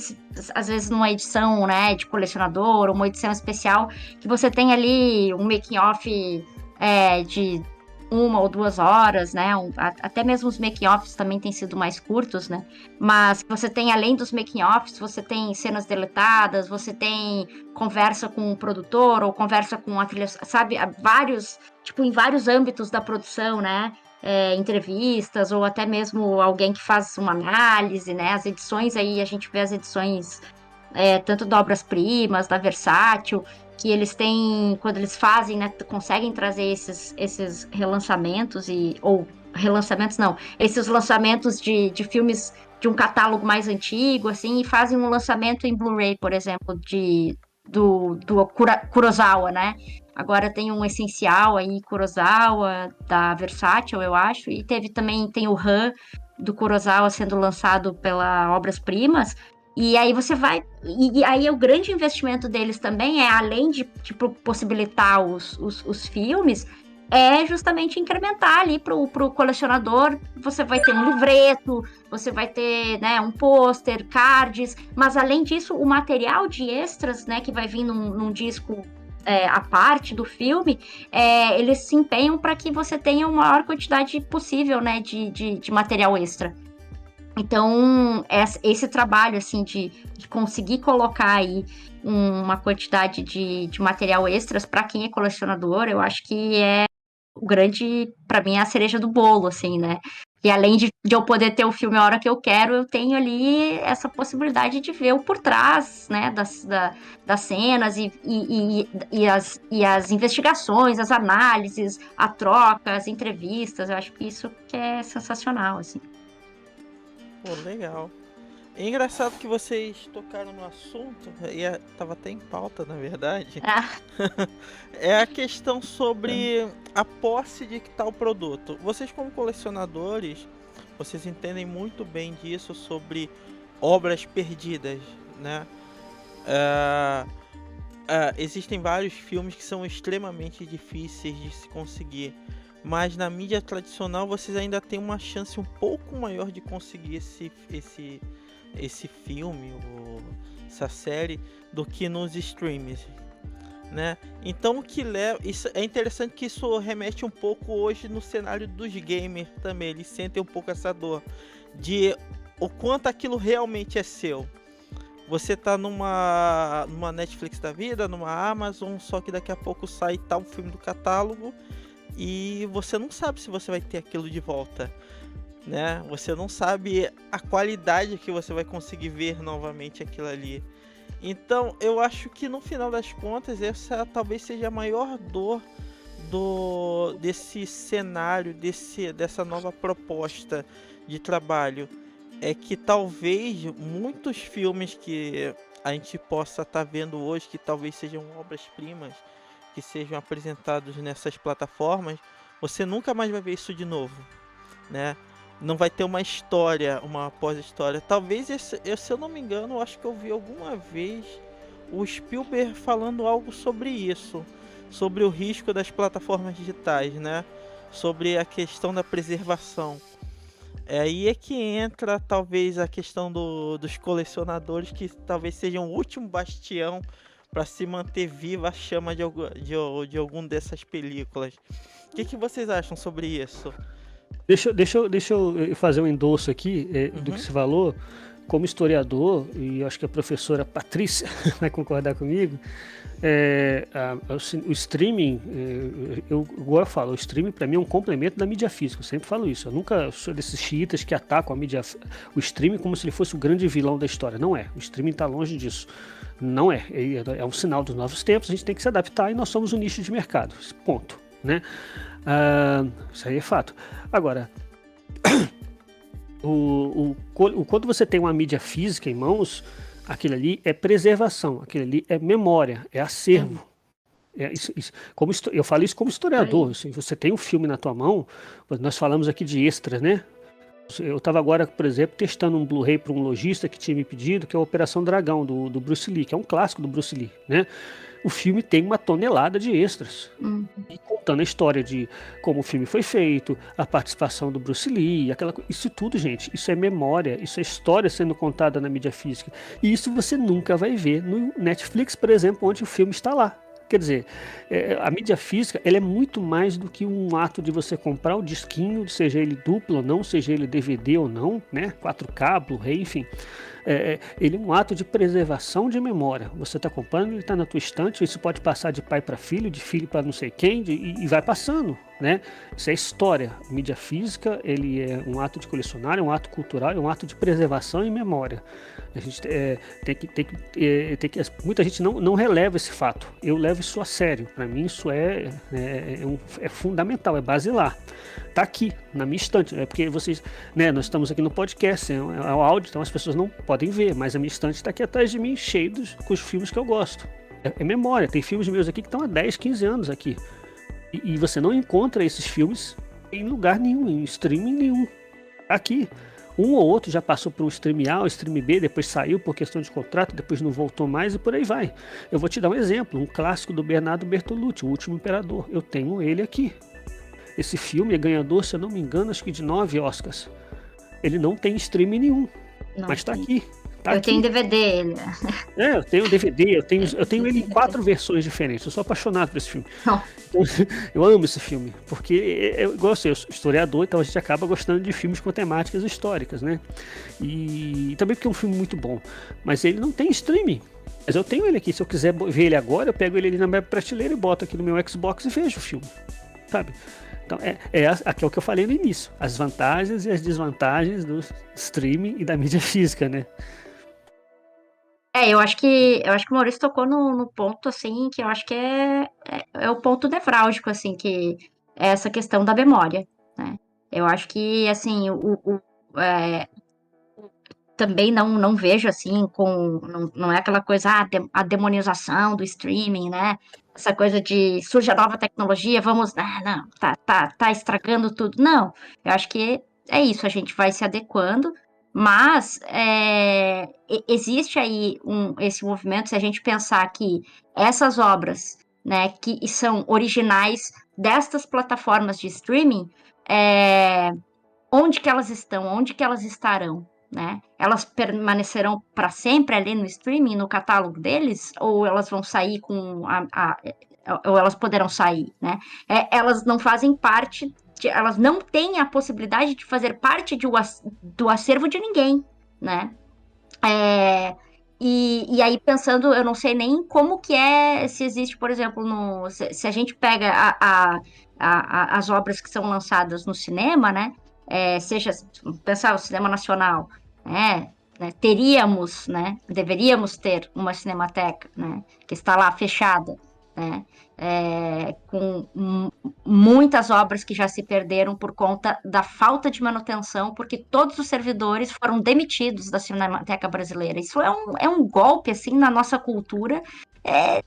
às vezes, numa edição, né, de colecionador, uma edição especial, que você tem ali um making-off de 1 ou 2 horas, né, até mesmo os making-offs também têm sido mais curtos, né, mas você tem, além dos making-offs, você tem cenas deletadas, você tem conversa com o produtor, ou conversa com a trilha, sabe, em vários âmbitos da produção, né, entrevistas, ou até mesmo alguém que faz uma análise, né, as edições aí, a gente vê as edições tanto da Obras-Primas, da Versátil, que eles têm, quando eles fazem, né, conseguem trazer esses relançamentos, ou relançamentos não, esses lançamentos de filmes de um catálogo mais antigo, assim, e fazem um lançamento em Blu-ray, por exemplo, do Kurosawa, né? Agora tem um essencial aí, Kurosawa, da Versátil, eu acho, e tem o Han do Kurosawa sendo lançado pela Obras-Primas. E aí você vai. E aí o grande investimento deles também além de possibilitar os filmes, é justamente incrementar ali pro colecionador. Você vai ter um livreto, você vai ter, né, um pôster, cards, mas além disso, o material de extras, né, que vai vir num disco à parte do filme, eles se empenham para que você tenha a maior quantidade possível, né, de material extra. Então, esse trabalho, assim, de conseguir colocar aí uma quantidade de material extras para quem é colecionador, eu acho que é o grande, para mim, é a cereja do bolo, assim, né? E além de eu poder ter o filme a hora que eu quero, eu tenho ali essa possibilidade de ver o por trás, né, das cenas e as investigações, as análises, a troca, as entrevistas. Eu acho que isso que é sensacional, assim. Pô, legal. É engraçado que vocês tocaram no assunto, e tava até em pauta, na verdade. É a questão sobre a posse de tal produto. Vocês, como colecionadores, vocês entendem muito bem disso, sobre obras perdidas, né? Existem vários filmes que são extremamente difíceis de se conseguir. Mas na mídia tradicional vocês ainda têm uma chance um pouco maior de conseguir esse filme ou essa série do que nos streams, né? Então o que leva, isso é interessante, que isso remete um pouco hoje no cenário dos gamers também. Eles sentem um pouco essa dor de o quanto aquilo realmente é seu. Você tá numa Netflix da vida, numa Amazon, só que daqui a pouco sai tal filme do catálogo e você não sabe se você vai ter aquilo de volta. né? Você não sabe a qualidade que você vai conseguir ver novamente aquilo ali. Então, eu acho que no final das contas, essa talvez seja a maior dor desse cenário, dessa nova proposta de trabalho. É que talvez muitos filmes que a gente possa estar vendo hoje, que talvez sejam obras-primas, que sejam apresentados nessas plataformas, você nunca mais vai ver isso de novo, né? Não vai ter uma história, uma pós-história. Talvez, se eu não me engano, eu acho que eu vi alguma vez o Spielberg falando algo sobre isso, sobre o risco das plataformas digitais, né? Sobre a questão da preservação. Aí é que entra talvez a questão dos colecionadores, que talvez sejam o último bastião para se manter viva a chama de algum dessas películas. O que vocês acham sobre isso? Deixa eu fazer um endosso aqui do que se falou. Como historiador, e acho que a professora Patrícia vai concordar comigo, o streaming, igual eu falo, o streaming para mim é um complemento da mídia física, eu sempre falo isso. Eu nunca sou desses xiitas que atacam o streaming como se ele fosse o grande vilão da história. Não é, o streaming está longe disso. Não é, é um sinal dos novos tempos, a gente tem que se adaptar e nós somos um nicho de mercado, ponto, né? Isso aí é fato. Agora, quando você tem uma mídia física em mãos, aquilo ali é preservação, aquilo ali é memória, é acervo. Eu falo isso como historiador. Assim, você tem um filme na tua mão, nós falamos aqui de extras, né? Eu estava agora, por exemplo, testando um Blu-ray para um lojista que tinha me pedido, que é a Operação Dragão, do Bruce Lee, que é um clássico do Bruce Lee, né? O filme tem 1 tonelada de extras. E contando a história de como o filme foi feito, a participação do Bruce Lee, isso tudo, gente, isso é memória, isso é história sendo contada na mídia física. E isso você nunca vai ver no Netflix, por exemplo, onde o filme está lá. Quer dizer, a mídia física, ela é muito mais do que um ato de você comprar o disquinho, seja ele duplo ou não, seja ele DVD ou não, né? 4K, Blu-ray, enfim. Ele é um ato de preservação de memória. Você está comprando, ele está na tua estante, isso pode passar de pai para filho, de filho para não sei quem, e vai passando, né? Isso é história. Mídia física, ele é um ato de colecionar, é um ato cultural, é um ato de preservação e memória. A gente muita gente não releva esse fato. Eu levo isso a sério. Para mim isso é fundamental, é basilar. Tá aqui na minha estante, porque vocês, né, nós estamos aqui no podcast, é o áudio, então as pessoas não podem ver, mas a minha estante está aqui atrás de mim, cheio com os filmes que eu gosto. É memória. Tem filmes meus aqui que estão há 10, 15 anos aqui. E você não encontra esses filmes em lugar nenhum, em streaming nenhum. Aqui. Um ou outro já passou por um stream A, um stream B, depois saiu por questão de contrato, depois não voltou mais e por aí vai. Eu vou te dar um exemplo, um clássico do Bernardo Bertolucci, O Último Imperador. Eu tenho ele aqui. Esse filme é ganhador, se eu não me engano, acho que de 9 Oscars. Ele não tem streaming nenhum, mas está aqui. Eu tenho DVD ele. Eu tenho DVD, eu tenho ele em 4 versões diferentes. Eu sou apaixonado por esse filme. Então, eu amo esse filme, porque eu gosto, eu sou historiador, então a gente acaba gostando de filmes com temáticas históricas, né? E também porque é um filme muito bom. Mas ele não tem streaming. Mas eu tenho ele aqui. Se eu quiser ver ele agora, eu pego ele ali na minha prateleira e boto aqui no meu Xbox e vejo o filme. Sabe? Então, aqui é o que eu falei no início. As vantagens e as desvantagens do streaming e da mídia física, né? Eu acho que o Maurício tocou no ponto, assim, que eu acho que é o ponto nevrálgico, assim, que é essa questão da memória, né? Eu acho que, assim, também não vejo, assim, não é aquela coisa, a demonização do streaming, né? Essa coisa de surge a nova tecnologia, vamos, não, tá estragando tudo. Não, eu acho que é isso, a gente vai se adequando. Mas existe aí esse movimento, se a gente pensar que essas obras, né, que são originais destas plataformas de streaming, onde que elas estão, onde que elas estarão, né? Elas permanecerão para sempre ali no streaming, no catálogo deles, ou elas vão sair ou elas poderão sair, né? Elas não fazem parte... Elas não têm a possibilidade de fazer parte do acervo de ninguém, né? E aí, pensando, eu não sei nem como que se existe, por exemplo, se a gente pega as obras que são lançadas no cinema, né? seja pensar o cinema nacional, teríamos, né, deveríamos ter uma cinemateca, né, que está lá fechada, né, com muitas obras que já se perderam por conta da falta de manutenção, porque todos os servidores foram demitidos da Cinemateca Brasileira. Isso é um golpe, assim, na nossa cultura, é,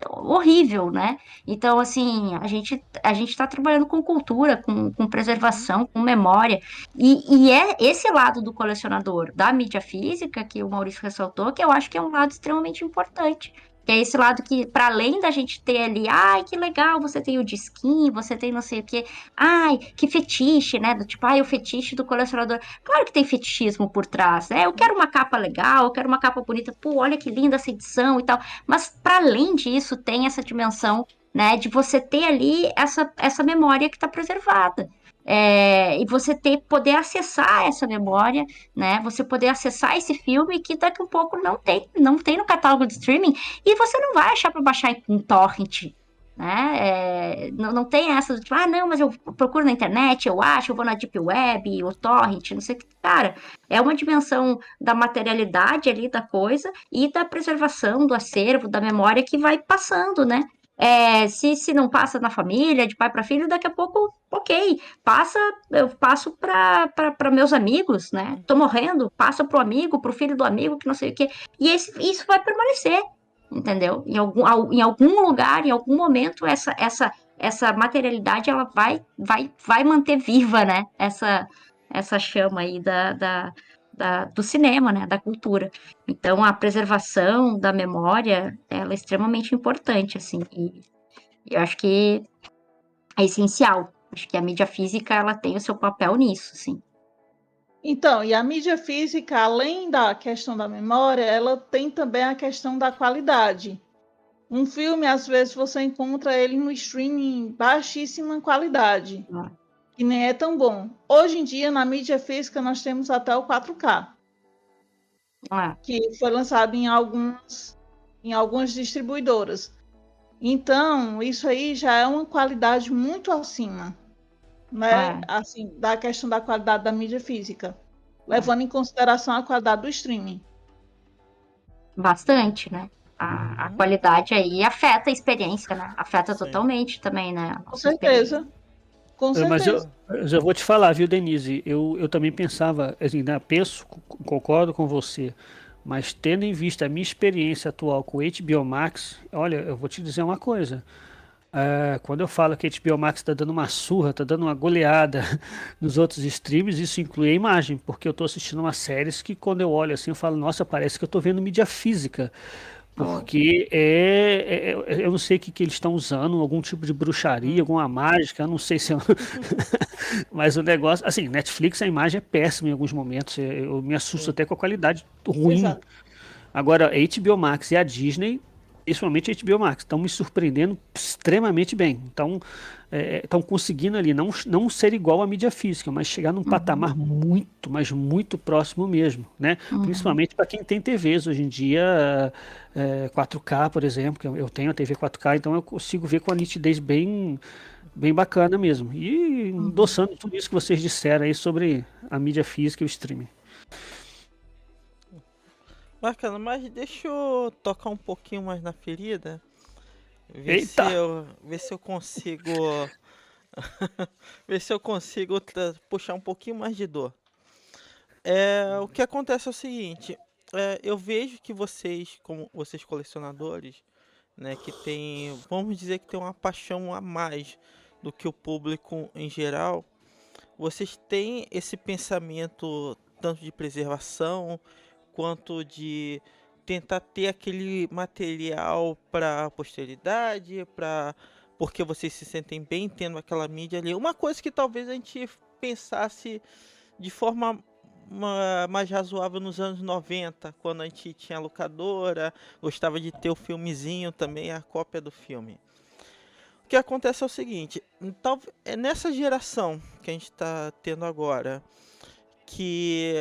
horrível, né? Então, assim, a gente está trabalhando com cultura, com preservação, com memória, e é esse lado do colecionador, da mídia física, que o Maurício ressaltou, que eu acho que é um lado extremamente importante. Que é esse lado que, para além da gente ter ali, ai, que legal, você tem o disquinho, você tem não sei o quê, ai, que fetiche, né? Do tipo, ai, o fetiche do colecionador. Claro que tem fetichismo por trás, né? Eu quero uma capa legal, eu quero uma capa bonita, pô, olha que linda essa edição e tal. Mas, para além disso, tem essa dimensão, né, de você ter ali essa memória que está preservada. E você poder acessar essa memória, né? Você poder acessar esse filme que daqui a um pouco não tem no catálogo de streaming e você não vai achar para baixar em torrent, né? Não tem essa do tipo, não, mas eu procuro na internet, eu acho, eu vou na Deep Web, o torrent, não sei o que. Cara, é uma dimensão da materialidade ali da coisa e da preservação do acervo, da memória que vai passando, né? Se não passa na família, de pai para filho, daqui a pouco, ok, eu passo para meus amigos, né? Tô morrendo, passa pro amigo, pro filho do amigo, que não sei o quê. E isso vai permanecer, entendeu? Em algum lugar, em algum momento, essa materialidade ela vai manter viva, né? Essa chama aí do cinema, né? Da cultura. Então, a preservação da memória, ela é extremamente importante, assim, e eu acho que é essencial. Acho que a mídia física, ela tem o seu papel nisso, sim. Então, e a mídia física, além da questão da memória, ela tem também a questão da qualidade. Um filme, às vezes, você encontra ele no streaming em baixíssima qualidade, que nem é tão bom. Hoje em dia, na mídia física, nós temos até o 4K, que foi lançado em algumas distribuidoras. Então, isso aí já é uma qualidade muito acima, né? Assim, da questão da qualidade da mídia física, levando em consideração a qualidade do streaming. Bastante, né? A qualidade aí afeta a experiência, né? Afeta Sim. totalmente também, né? Com certeza. Com certeza. Mas eu já vou te falar, viu, Denise? Eu também pensava, assim, né, concordo com você, mas tendo em vista a minha experiência atual com o HBO Max, olha, eu vou te dizer uma coisa. Quando eu falo que a HBO Max está dando uma surra, está dando uma goleada nos outros streams, isso inclui a imagem, porque eu estou assistindo umas séries que quando eu olho assim, eu falo, nossa, parece que eu estou vendo mídia física. Porque eu não sei o que eles estão usando, algum tipo de bruxaria, alguma mágica, eu não sei se mas o negócio, assim, Netflix, a imagem é péssima em alguns momentos, eu me assusto até com a qualidade ruim. Exato. Agora, a HBO Max e a Disney, principalmente a HBO Max, estão me surpreendendo extremamente bem. Estão conseguindo ali não ser igual à mídia física, mas chegar num patamar muito, mas muito próximo mesmo, né? Principalmente para quem tem TVs hoje em dia, 4K, por exemplo, que eu tenho a TV 4K, então eu consigo ver com a nitidez bem bacana mesmo. E endossando tudo isso que vocês disseram aí sobre a mídia física e o streaming. Bacana, mas deixa eu tocar um pouquinho mais na ferida. Ver se Eita! eu consigo. Ver se eu consigo puxar um pouquinho mais de dor. O que acontece é o seguinte. Eu vejo que vocês, como vocês colecionadores, né, que tem, vamos dizer que tem uma paixão a mais do que o público em geral, vocês têm esse pensamento tanto de preservação quanto de tentar ter aquele material para a posteridade, porque vocês se sentem bem tendo aquela mídia ali. Uma coisa que talvez a gente pensasse de forma mais razoável nos anos 90, quando a gente tinha locadora, gostava de ter o filmezinho também, a cópia do filme. O que acontece é o seguinte, é nessa geração que a gente está tendo agora, que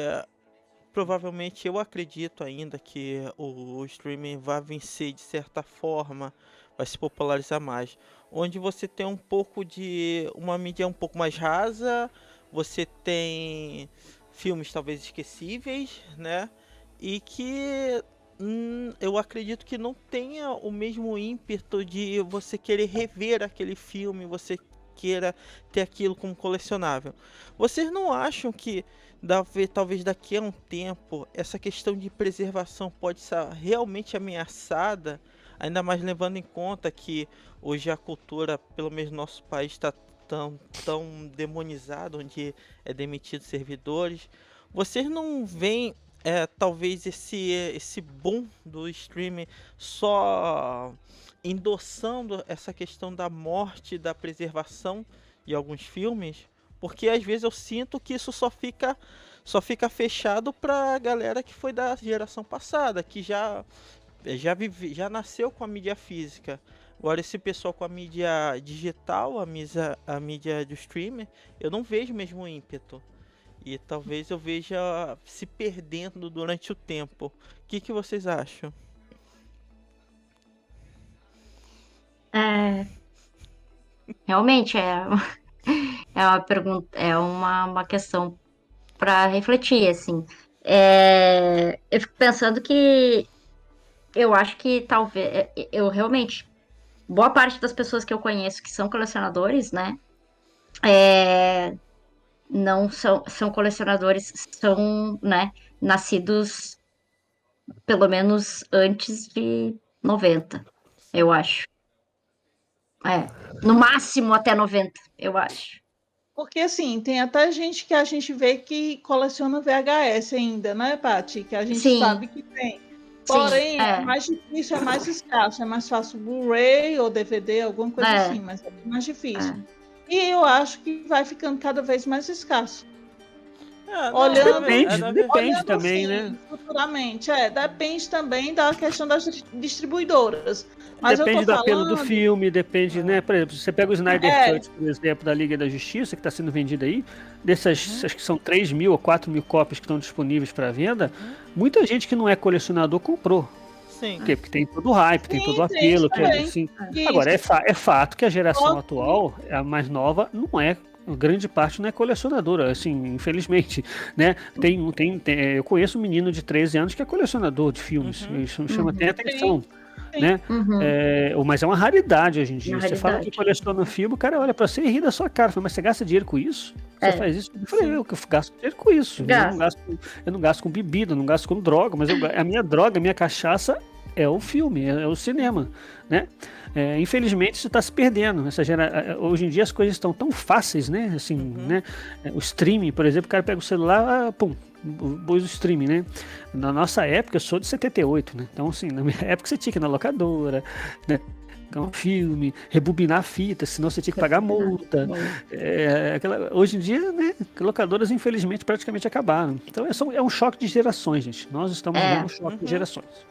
provavelmente eu acredito ainda que o streaming vai vencer de certa forma, vai se popularizar mais, onde você tem um pouco de uma mídia um pouco mais rasa, você tem filmes talvez esquecíveis, né? E que eu acredito que não tenha o mesmo ímpeto de você querer rever aquele filme, você queira ter aquilo como colecionável. Vocês não acham que talvez daqui a um tempo essa questão de preservação pode ser realmente ameaçada, ainda mais levando em conta que hoje a cultura, pelo menos no nosso país, está tão demonizada, onde é demitido servidores. Vocês não veem talvez esse boom do streaming só endossando essa questão da morte, da preservação de alguns filmes? Porque às vezes eu sinto que isso só fica fechado pra galera que foi da geração passada, que já nasceu com a mídia física. Agora esse pessoal com a mídia digital, a mídia do streamer, eu não vejo o mesmo ímpeto. E talvez eu veja se perdendo durante o tempo. O que vocês acham? Realmente é uma pergunta, é uma questão para refletir, assim. Eu fico pensando que eu acho que talvez eu realmente boa parte das pessoas que eu conheço que são colecionadores, né? Não são colecionadores, são, né, nascidos pelo menos antes de 90, eu acho. No máximo até 90, eu acho. Porque, assim, tem até gente que a gente vê que coleciona VHS ainda, né, Paty? Que a gente Sim. sabe que tem. Porém, é mais difícil, é mais escasso. É mais fácil Blu-ray ou DVD, alguma coisa assim, mas é mais difícil. E eu acho que vai ficando cada vez mais escasso. Depende também, assim, né? Futuramente, depende também da questão das distribuidoras. Mas depende do apelo do filme, depende, né? Por exemplo, você pega o Snyder Cut, por exemplo, da Liga da Justiça, que está sendo vendido aí, dessas, acho que são 3.000 ou 4.000 cópias que estão disponíveis para venda, muita gente que não é colecionador comprou. Sim. Porque tem todo o hype, tem todo o apelo. Assim. Agora, é fato que a geração atual, a mais nova, não é. Grande parte não é colecionadora, assim, infelizmente, né? Eu conheço um menino de 13 anos que é colecionador de filmes, isso chama até atenção, né? Mas é uma raridade hoje em dia. Você fala que coleciona filme, o cara olha pra você e ri da sua cara, fala, mas você gasta dinheiro com isso? Você faz isso? Eu falei, eu gasto dinheiro com isso. Eu não gasto com bebida, não gasto com droga, mas a minha droga, a minha cachaça é o filme, é o cinema, né? Infelizmente isso está se perdendo. Hoje em dia as coisas estão tão fáceis, né? Assim, né? O streaming, por exemplo, o cara pega o celular, pum, pôs o streaming, né? Na nossa época, eu sou de 78, né? Então, assim, na minha época você tinha que ir na locadora, né? Um filme, rebobinar a fita, senão você tinha que pagar multa. Hoje em dia, né, locadoras infelizmente praticamente acabaram. Então é um choque de gerações, gente. Nós estamos vendo um choque de gerações.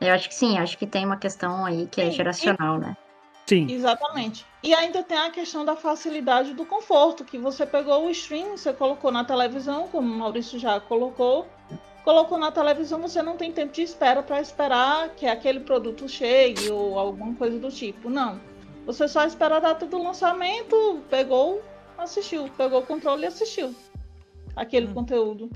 Eu acho que sim, acho que tem uma questão aí que é geracional, né? Sim. Exatamente. E ainda tem a questão da facilidade do conforto, que você pegou o stream, você colocou na televisão, como o Maurício já colocou na televisão, você não tem tempo de espera para esperar que aquele produto chegue ou alguma coisa do tipo. Não. Você só espera a data do lançamento, assistiu, pegou o controle e assistiu aquele conteúdo.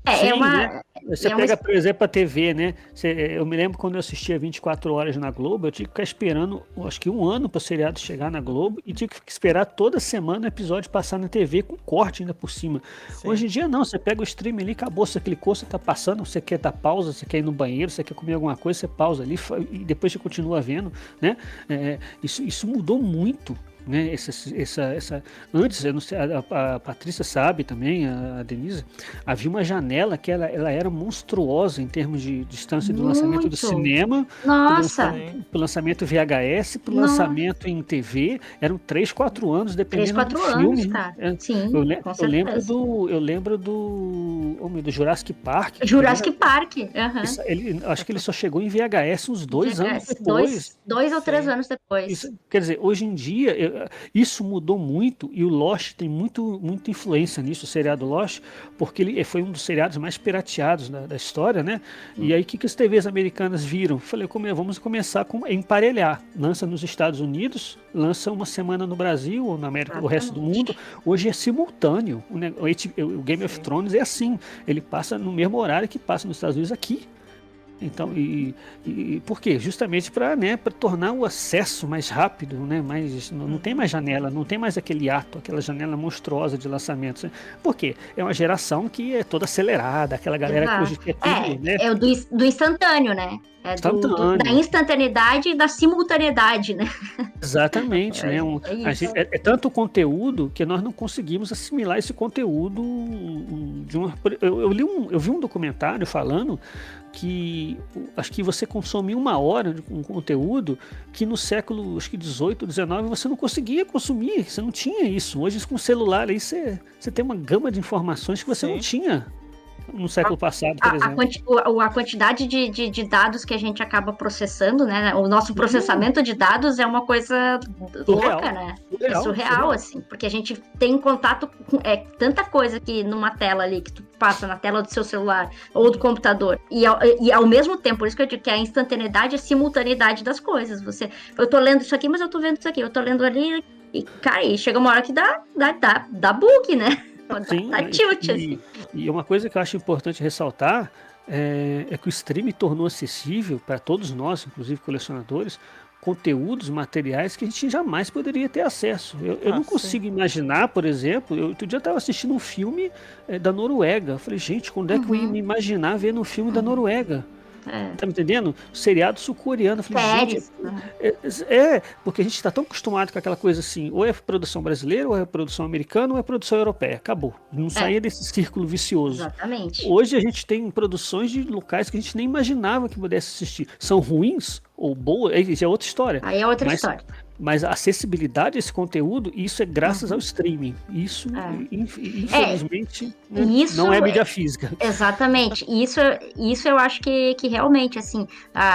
Sim, né? Você pega, por exemplo, a TV, né? Eu me lembro quando eu assistia 24 horas na Globo, eu tinha que ficar esperando, acho que 1 ano para o seriado chegar na Globo e tinha que esperar toda semana o episódio passar na TV com corte ainda por cima. Sim. Hoje em dia não, você pega o stream ali, acabou, você clicou, você tá passando, você quer dar pausa, você quer ir no banheiro, você quer comer alguma coisa, você pausa ali e depois você continua vendo, né? Isso mudou muito. Né, antes, eu não sei, a Patrícia sabe também, a Denise, havia uma janela que ela era monstruosa em termos de distância do lançamento do cinema, pro lançamento VHS, pro lançamento em TV, eram 3, 4 anos, dependendo do filme. Anos, cara. Sim, eu lembro do Jurassic Park. Jurassic Park, acho que ele só chegou em VHS uns 2 anos depois. 2 ou 3 anos depois. Quer dizer, hoje em dia, isso mudou muito, e o Lost tem muita influência nisso, o seriado Lost, porque ele foi um dos seriados mais pirateados da história, né? E aí o que as TVs americanas viram? Falei, vamos começar a emparelhar. Lança nos Estados Unidos, lança uma semana no Brasil, ou na América, o resto do mundo. Hoje é simultâneo. O Game of Thrones é assim, ele passa no mesmo horário que passa nos Estados Unidos aqui. Então, e por quê? Justamente para, né, para tornar o acesso mais rápido, né? Não tem mais janela, não tem mais aquele ato, aquela janela monstruosa de lançamentos. Né? Por quê? É uma geração que é toda acelerada, aquela galera que hoje quer tudo, né? É o do instantâneo, né? Da instantaneidade e da simultaneidade, né? Exatamente, né? É tanto conteúdo que nós não conseguimos assimilar esse conteúdo eu vi um documentário falando que acho que você consome 1 hora de um conteúdo que no século, acho que 18, 19, você não conseguia consumir, você não tinha isso. Hoje com o celular aí você tem uma gama de informações que você não tinha no século passado, por exemplo. A quantidade de dados que a gente acaba processando, né? O nosso processamento de dados é uma coisa louca, né? É surreal, assim, porque a gente tem contato com tanta coisa que numa tela ali, que tu passa na tela do seu celular ou do computador, e ao mesmo tempo, por isso que eu digo que a instantaneidade é a simultaneidade das coisas. Eu tô lendo isso aqui, mas eu tô vendo isso aqui, eu tô lendo ali, e, cara, aí chega uma hora que dá bug, né? Sim, e uma coisa que eu acho importante ressaltar é que o streaming tornou acessível para todos nós, inclusive colecionadores, conteúdos, materiais que a gente jamais poderia ter acesso. Eu não consigo imaginar, por exemplo, outro dia eu estava assistindo um filme da Noruega. Eu falei, gente, quando é que eu ia me imaginar vendo um filme da Noruega? Tá me entendendo? Seriado sul-coreano. Eu falei, gente, porque a gente está tão acostumado com aquela coisa assim, ou é produção brasileira, ou é produção americana, ou é produção europeia. Acabou. Não saía desse círculo vicioso. Exatamente. Hoje a gente tem produções de locais que a gente nem imaginava que pudesse assistir. São ruins ou boas, aí é outra história. Aí é outra história. Mas a acessibilidade a esse conteúdo, isso é graças ao streaming. Isso, infelizmente, não é mídia física. Exatamente. Isso eu acho que realmente, assim,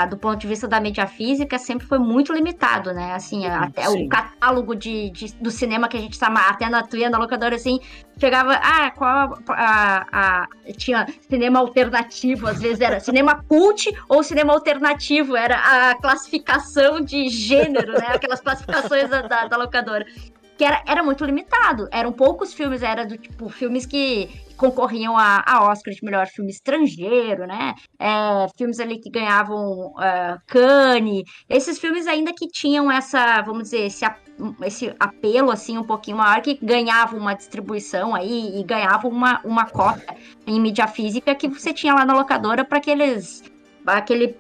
do ponto de vista da mídia física, sempre foi muito limitado, né? Assim, até o catálogo do cinema que a gente estava até na locadora, assim, chegava, tinha cinema alternativo, às vezes era cinema cult ou cinema alternativo, era a classificação de gênero, né? Aquelas classificações da locadora. Que era muito limitado. Eram poucos filmes, era do tipo, filmes que concorriam a Oscar de melhor filme estrangeiro, né? Filmes ali que ganhavam Cannes. Esses filmes ainda que tinham essa, vamos dizer, esse apelo, assim, um pouquinho maior, que ganhavam uma distribuição aí e ganhavam uma cota em mídia física que você tinha lá na locadora para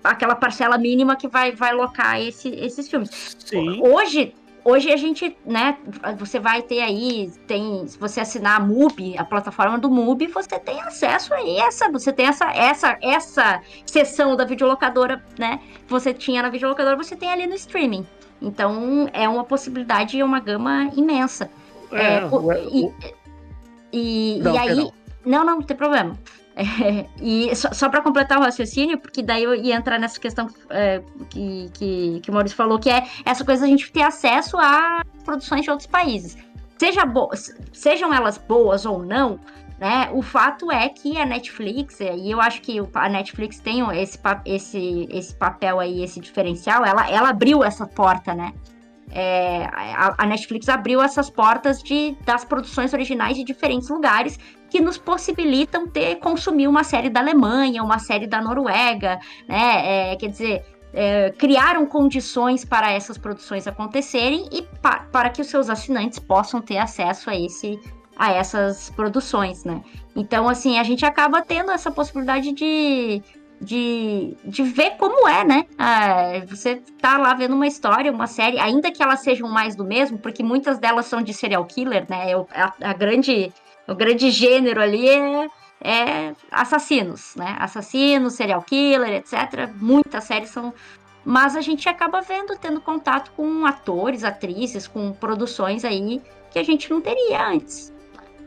aquela parcela mínima que vai locar esses filmes. Sim. Hoje a gente, né, você vai ter aí, se você assinar a MUBI, a plataforma do MUBI, você tem acesso aí, você tem essa seção da videolocadora, né, que você tinha na videolocadora, você tem ali no streaming. Então, é uma possibilidade e uma gama imensa. Não tem problema. E só para completar o raciocínio, porque daí eu ia entrar nessa questão que o Maurício falou, que é essa coisa da gente ter acesso a produções de outros países. Sejam elas boas ou não, né? O fato é que a Netflix, e eu acho que a Netflix tem esse papel aí, esse diferencial, ela abriu essa porta, né? A Netflix abriu essas portas das produções originais de diferentes lugares que nos possibilitam consumir uma série da Alemanha, uma série da Noruega, né? Quer dizer, criaram condições para essas produções acontecerem e para que os seus assinantes possam ter acesso a essas produções, né? Então, assim, a gente acaba tendo essa possibilidade de ver como é, né? Você tá lá vendo uma história, uma série, ainda que elas sejam mais do mesmo, porque muitas delas são de serial killer, né? O grande gênero ali é assassinos, né? Assassinos, serial killer, etc. Muitas séries são... Mas a gente acaba tendo contato com atores, atrizes, com produções aí que a gente não teria antes.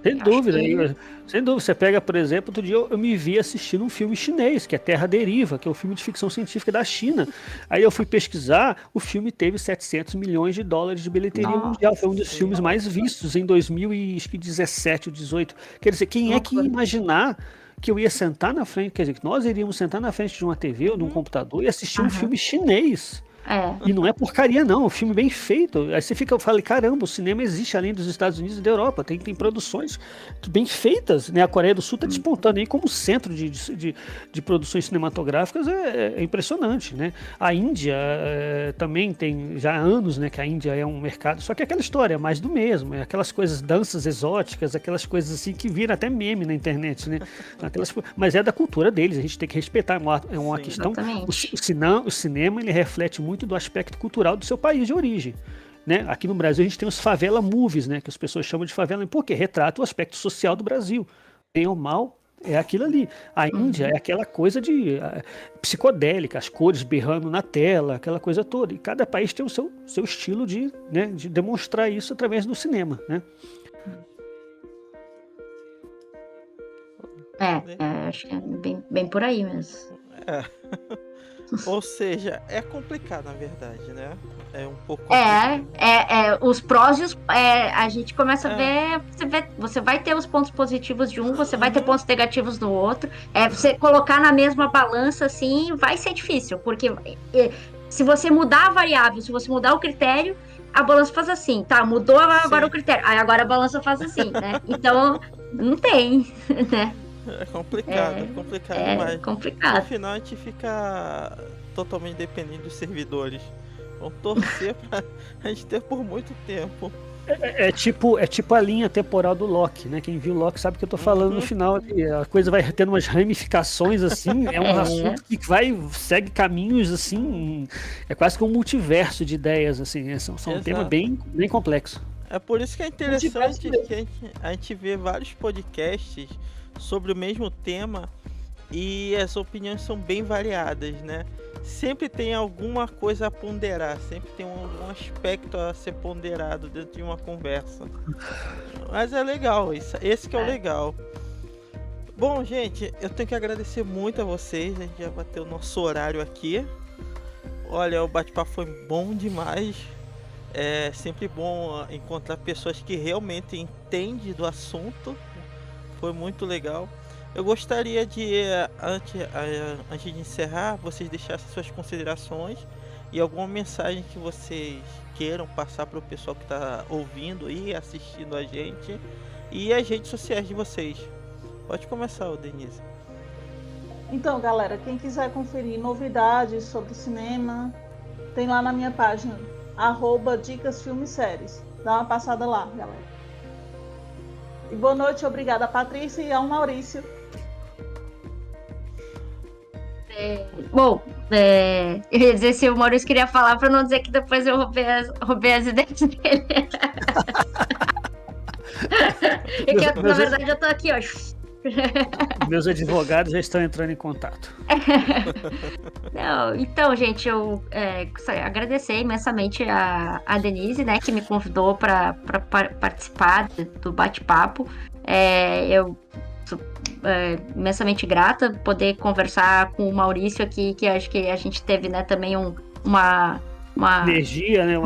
Sem Acho dúvida, que- sem dúvida. Você pega, por exemplo, outro dia eu me vi assistindo um filme chinês, que é Terra à Deriva, que é um filme de ficção científica da China. Aí eu fui pesquisar, o filme teve 700 milhões de dólares de bilheteria Nossa mundial. Foi um dos filmes Senhora. mais vistos em 2017 ou 18. Quer dizer, quem é que ia loucura. imaginar que eu ia sentar na frente, quer dizer, que nós iríamos sentar na frente de uma TV ou de um computador e assistir um Aham. filme chinês? É, E não é porcaria, não. É um filme bem feito. Aí você fica, eu falei, caramba, o cinema existe além dos Estados Unidos e da Europa. Tem produções bem feitas, né? A Coreia do Sul está despontando aí como centro de produções cinematográficas. É impressionante, né? A Índia também tem já há anos, né? Que a Índia é um mercado. Só que é aquela história, é mais do mesmo. É aquelas coisas, danças exóticas, aquelas coisas assim que viram até meme na internet, né? Mas é da cultura deles. A gente tem que respeitar. É uma Sim. questão. exatamente. O cinema ele reflete muito do aspecto cultural do seu país de origem. Né? Aqui no Brasil a gente tem os favela movies, né? Que as pessoas chamam de favela, porque retrata o aspecto social do Brasil. Bem ou mal, é aquilo ali. A Índia é aquela coisa de psicodélica, as cores berrando na tela, aquela coisa toda. E cada país tem o seu estilo né, de demonstrar isso através do cinema. Né? Acho que é bem por aí mesmo. É. Ou seja, é complicado na verdade, né? É um pouco complicado. Os prós e os. A gente começa a É. ver. Você vai ter os pontos positivos de um, você vai ter pontos negativos do outro. Você colocar na mesma balança, assim, vai ser difícil, porque se você mudar a variável, se você mudar o critério, a balança faz assim, tá? Mudou agora Sim. o critério, aí agora a balança faz assim, né? Então, não tem, né? É complicado, é complicado demais. No complicado. final a gente fica totalmente dependente dos servidores. Vamos torcer pra a gente ter por muito tempo. É tipo a linha temporal do Loki, né? Quem viu o Loki sabe o que eu tô falando no final. A coisa vai tendo umas ramificações, assim. É um assunto que segue caminhos, assim. É quase que um multiverso de ideias, assim. São um tema bem complexo. É por isso que é interessante que a gente vê vários podcasts sobre o mesmo tema e as opiniões são bem variadas, né? Sempre tem alguma coisa a ponderar, sempre tem algum aspecto a ser ponderado dentro de uma conversa. Mas é legal, esse que é o legal. Bom, gente, eu tenho que agradecer muito a vocês, a gente já bateu o nosso horário aqui. Olha, o bate-papo foi bom demais. É sempre bom encontrar pessoas que realmente entendem do assunto. Foi muito legal. Eu gostaria de, antes de encerrar, vocês deixassem suas considerações e alguma mensagem que vocês queiram passar para o pessoal que está ouvindo e assistindo a gente e as redes sociais de vocês. Pode começar, Denise. Então, galera, quem quiser conferir novidades sobre cinema, tem lá na minha página, @Dicas Filmes Séries. Dá uma passada lá, galera. E boa noite, obrigada a Patrícia e ao Maurício. Bom, eu ia dizer se o Maurício queria falar para não dizer que depois eu roubei as ideias dele. É que na verdade eu tô aqui, ó. Meus advogados já estão entrando em contato. Não, então, gente, eu agradecer imensamente a Denise, né, que me convidou para participar do bate-papo. Eu sou imensamente grata por poder conversar com o Maurício aqui, que acho que a gente teve, né, também uma energia, né?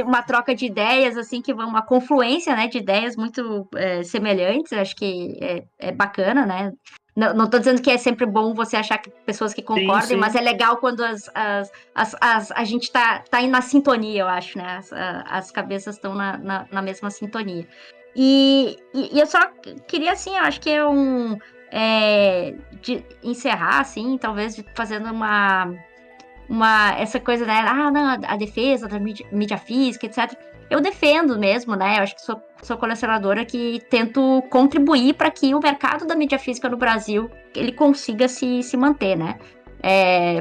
Uma troca de ideias, assim, que uma confluência, né, de ideias muito semelhantes. Acho que é bacana, né? Não tô dizendo que é sempre bom você achar que pessoas que concordem, sim. Mas é legal quando a gente tá na sintonia, eu acho, né? As cabeças estão na mesma sintonia. E eu só queria, assim, eu acho que de encerrar, assim, talvez fazendo essa coisa, né? Não, a defesa da mídia física, etc. Eu defendo mesmo, né? Eu acho que sou colecionadora que tento contribuir para que o mercado da mídia física no Brasil ele consiga se manter, né?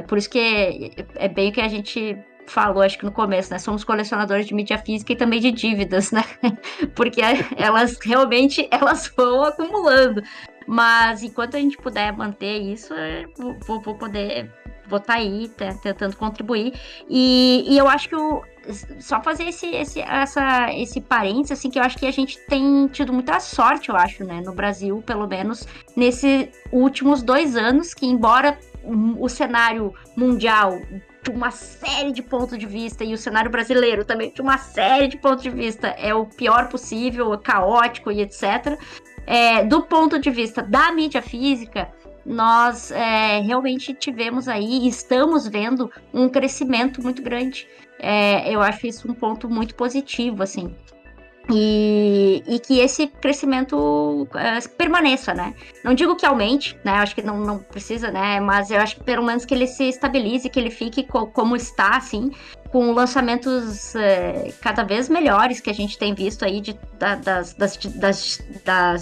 Por isso que é bem o que a gente falou, acho que no começo, né? Somos colecionadores de mídia física e também de dívidas, né? Porque elas realmente vão acumulando. Mas enquanto a gente puder manter isso, vou poder vou estar aí tentando contribuir. E eu acho que só fazer esse parênteses, assim, que eu acho que a gente tem tido muita sorte, eu acho, né, no Brasil, pelo menos, nesses últimos 2 anos, que embora o cenário mundial de uma série de pontos de vista e o cenário brasileiro também de uma série de pontos de vista é o pior possível, caótico e etc. Do ponto de vista da mídia física, nós realmente tivemos aí, estamos vendo um crescimento muito grande. Eu acho isso um ponto muito positivo, assim. E que esse crescimento permaneça, né? Não digo que aumente, né? Acho que não precisa, né? Mas eu acho que pelo menos que ele se estabilize, que ele fique como está, assim, com lançamentos cada vez melhores que a gente tem visto aí das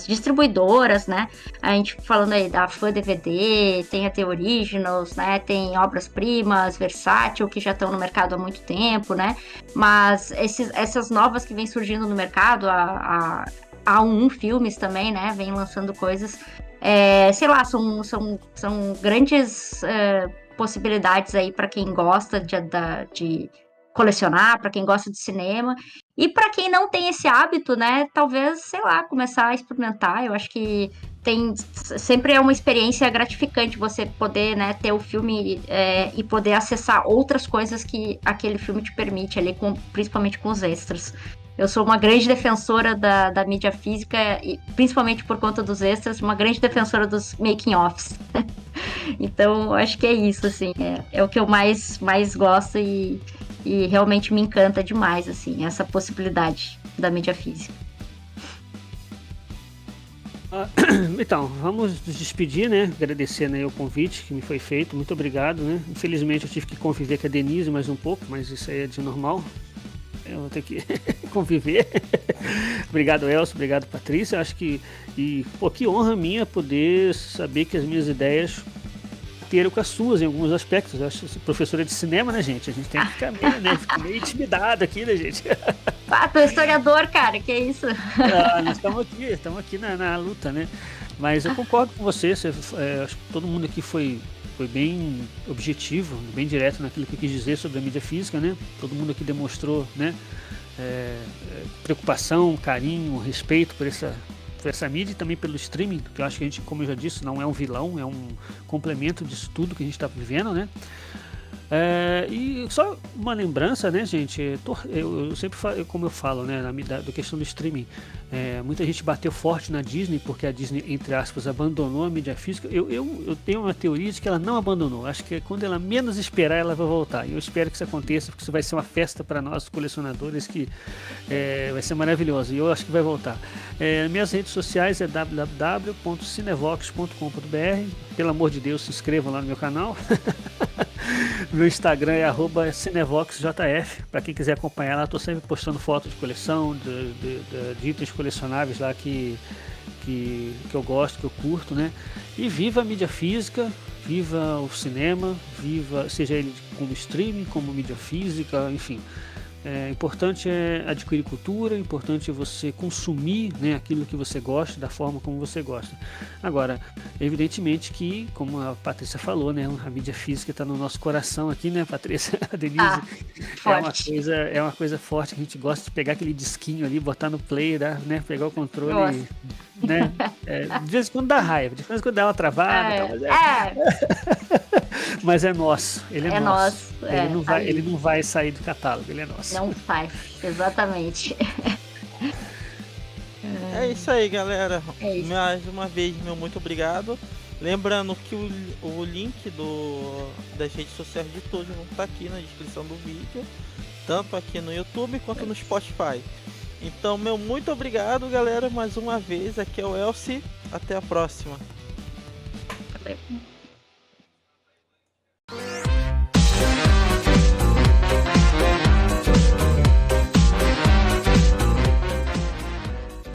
distribuidoras, né? A gente falando aí da Fã DVD, tem a The Originals, né? Tem Obras-Primas, Versátil, que já estão no mercado há muito tempo, né? Mas essas novas que vêm surgindo no mercado, a A1 Filmes também, né? Vem lançando coisas, sei lá, são grandes possibilidades aí para quem gosta de colecionar, para quem gosta de cinema. E para quem não tem esse hábito, né? Talvez, sei lá, começar a experimentar. Eu acho que sempre é uma experiência gratificante você poder, né, ter o filme e poder acessar outras coisas que aquele filme te permite ali, principalmente com os extras. Eu sou uma grande defensora da mídia física, e principalmente por conta dos extras, uma grande defensora dos making-offs. Então, acho que é isso, assim, é o que eu mais gosto e realmente me encanta demais, assim, essa possibilidade da mídia física. Então, vamos nos despedir, né? Agradecendo aí o convite que me foi feito, muito obrigado, né? Infelizmente eu tive que conviver com a Denise mais um pouco, mas isso aí é de normal. Eu vou ter que conviver. Obrigado, Elcio, obrigado, Patrícia. Eu acho que que honra minha poder saber que as minhas ideias bateram com as suas em alguns aspectos. Eu acho que professora de cinema, né, gente? A gente tem que ficar meio intimidado aqui, né, gente? Tu é historiador, cara, que é isso? Nós estamos aqui na luta, né? Mas eu concordo com você, acho que todo mundo aqui foi bem objetivo, bem direto naquilo que eu quis dizer sobre a mídia física, né? Todo mundo aqui demonstrou, né, preocupação, carinho, respeito por essa mídia e também pelo streaming, que eu acho que a gente, como eu já disse, não é um vilão, é um complemento disso tudo que a gente está vivendo, né? E só uma lembrança, né, gente? Eu sempre falo, como eu falo, né, da questão do streaming. Muita gente bateu forte na Disney porque a Disney, entre aspas, abandonou a mídia física. Eu tenho uma teoria de que ela não abandonou. Acho que quando ela menos esperar, ela vai voltar. E eu espero que isso aconteça, porque isso vai ser uma festa para nós, colecionadores, que vai ser maravilhoso. E eu acho que vai voltar. Minhas redes sociais é www.cinevox.com.br. Pelo amor de Deus, se inscrevam lá no meu canal. Meu Instagram é @cinevoxjf. Para quem quiser acompanhar lá, estou sempre postando fotos de coleção, de itens colecionáveis lá que eu gosto, que eu curto, né? E viva a mídia física, viva o cinema, seja ele como streaming, como mídia física, enfim. Importante é adquirir cultura, importante é você consumir, né, aquilo que você gosta, da forma como você gosta. Agora, evidentemente que, como a Patrícia falou, né, a mídia física está no nosso coração aqui, né, Patrícia? A Denise é uma coisa forte, que a gente gosta de pegar aquele disquinho ali, botar no play, né, pegar o controle, né? De vez em quando dá raiva, de vez em quando dá uma travada, mas é nosso, ele é nosso. Ele não vai sair do catálogo, ele é nosso. Não faz, exatamente. É isso aí, galera. Mais uma vez, meu muito obrigado. Lembrando que o link das redes sociais de todos vão estar aqui na descrição do vídeo, tanto aqui no YouTube quanto no Spotify. Então, meu muito obrigado, galera, mais uma vez. Aqui é o Elcio. Até a próxima. Valeu.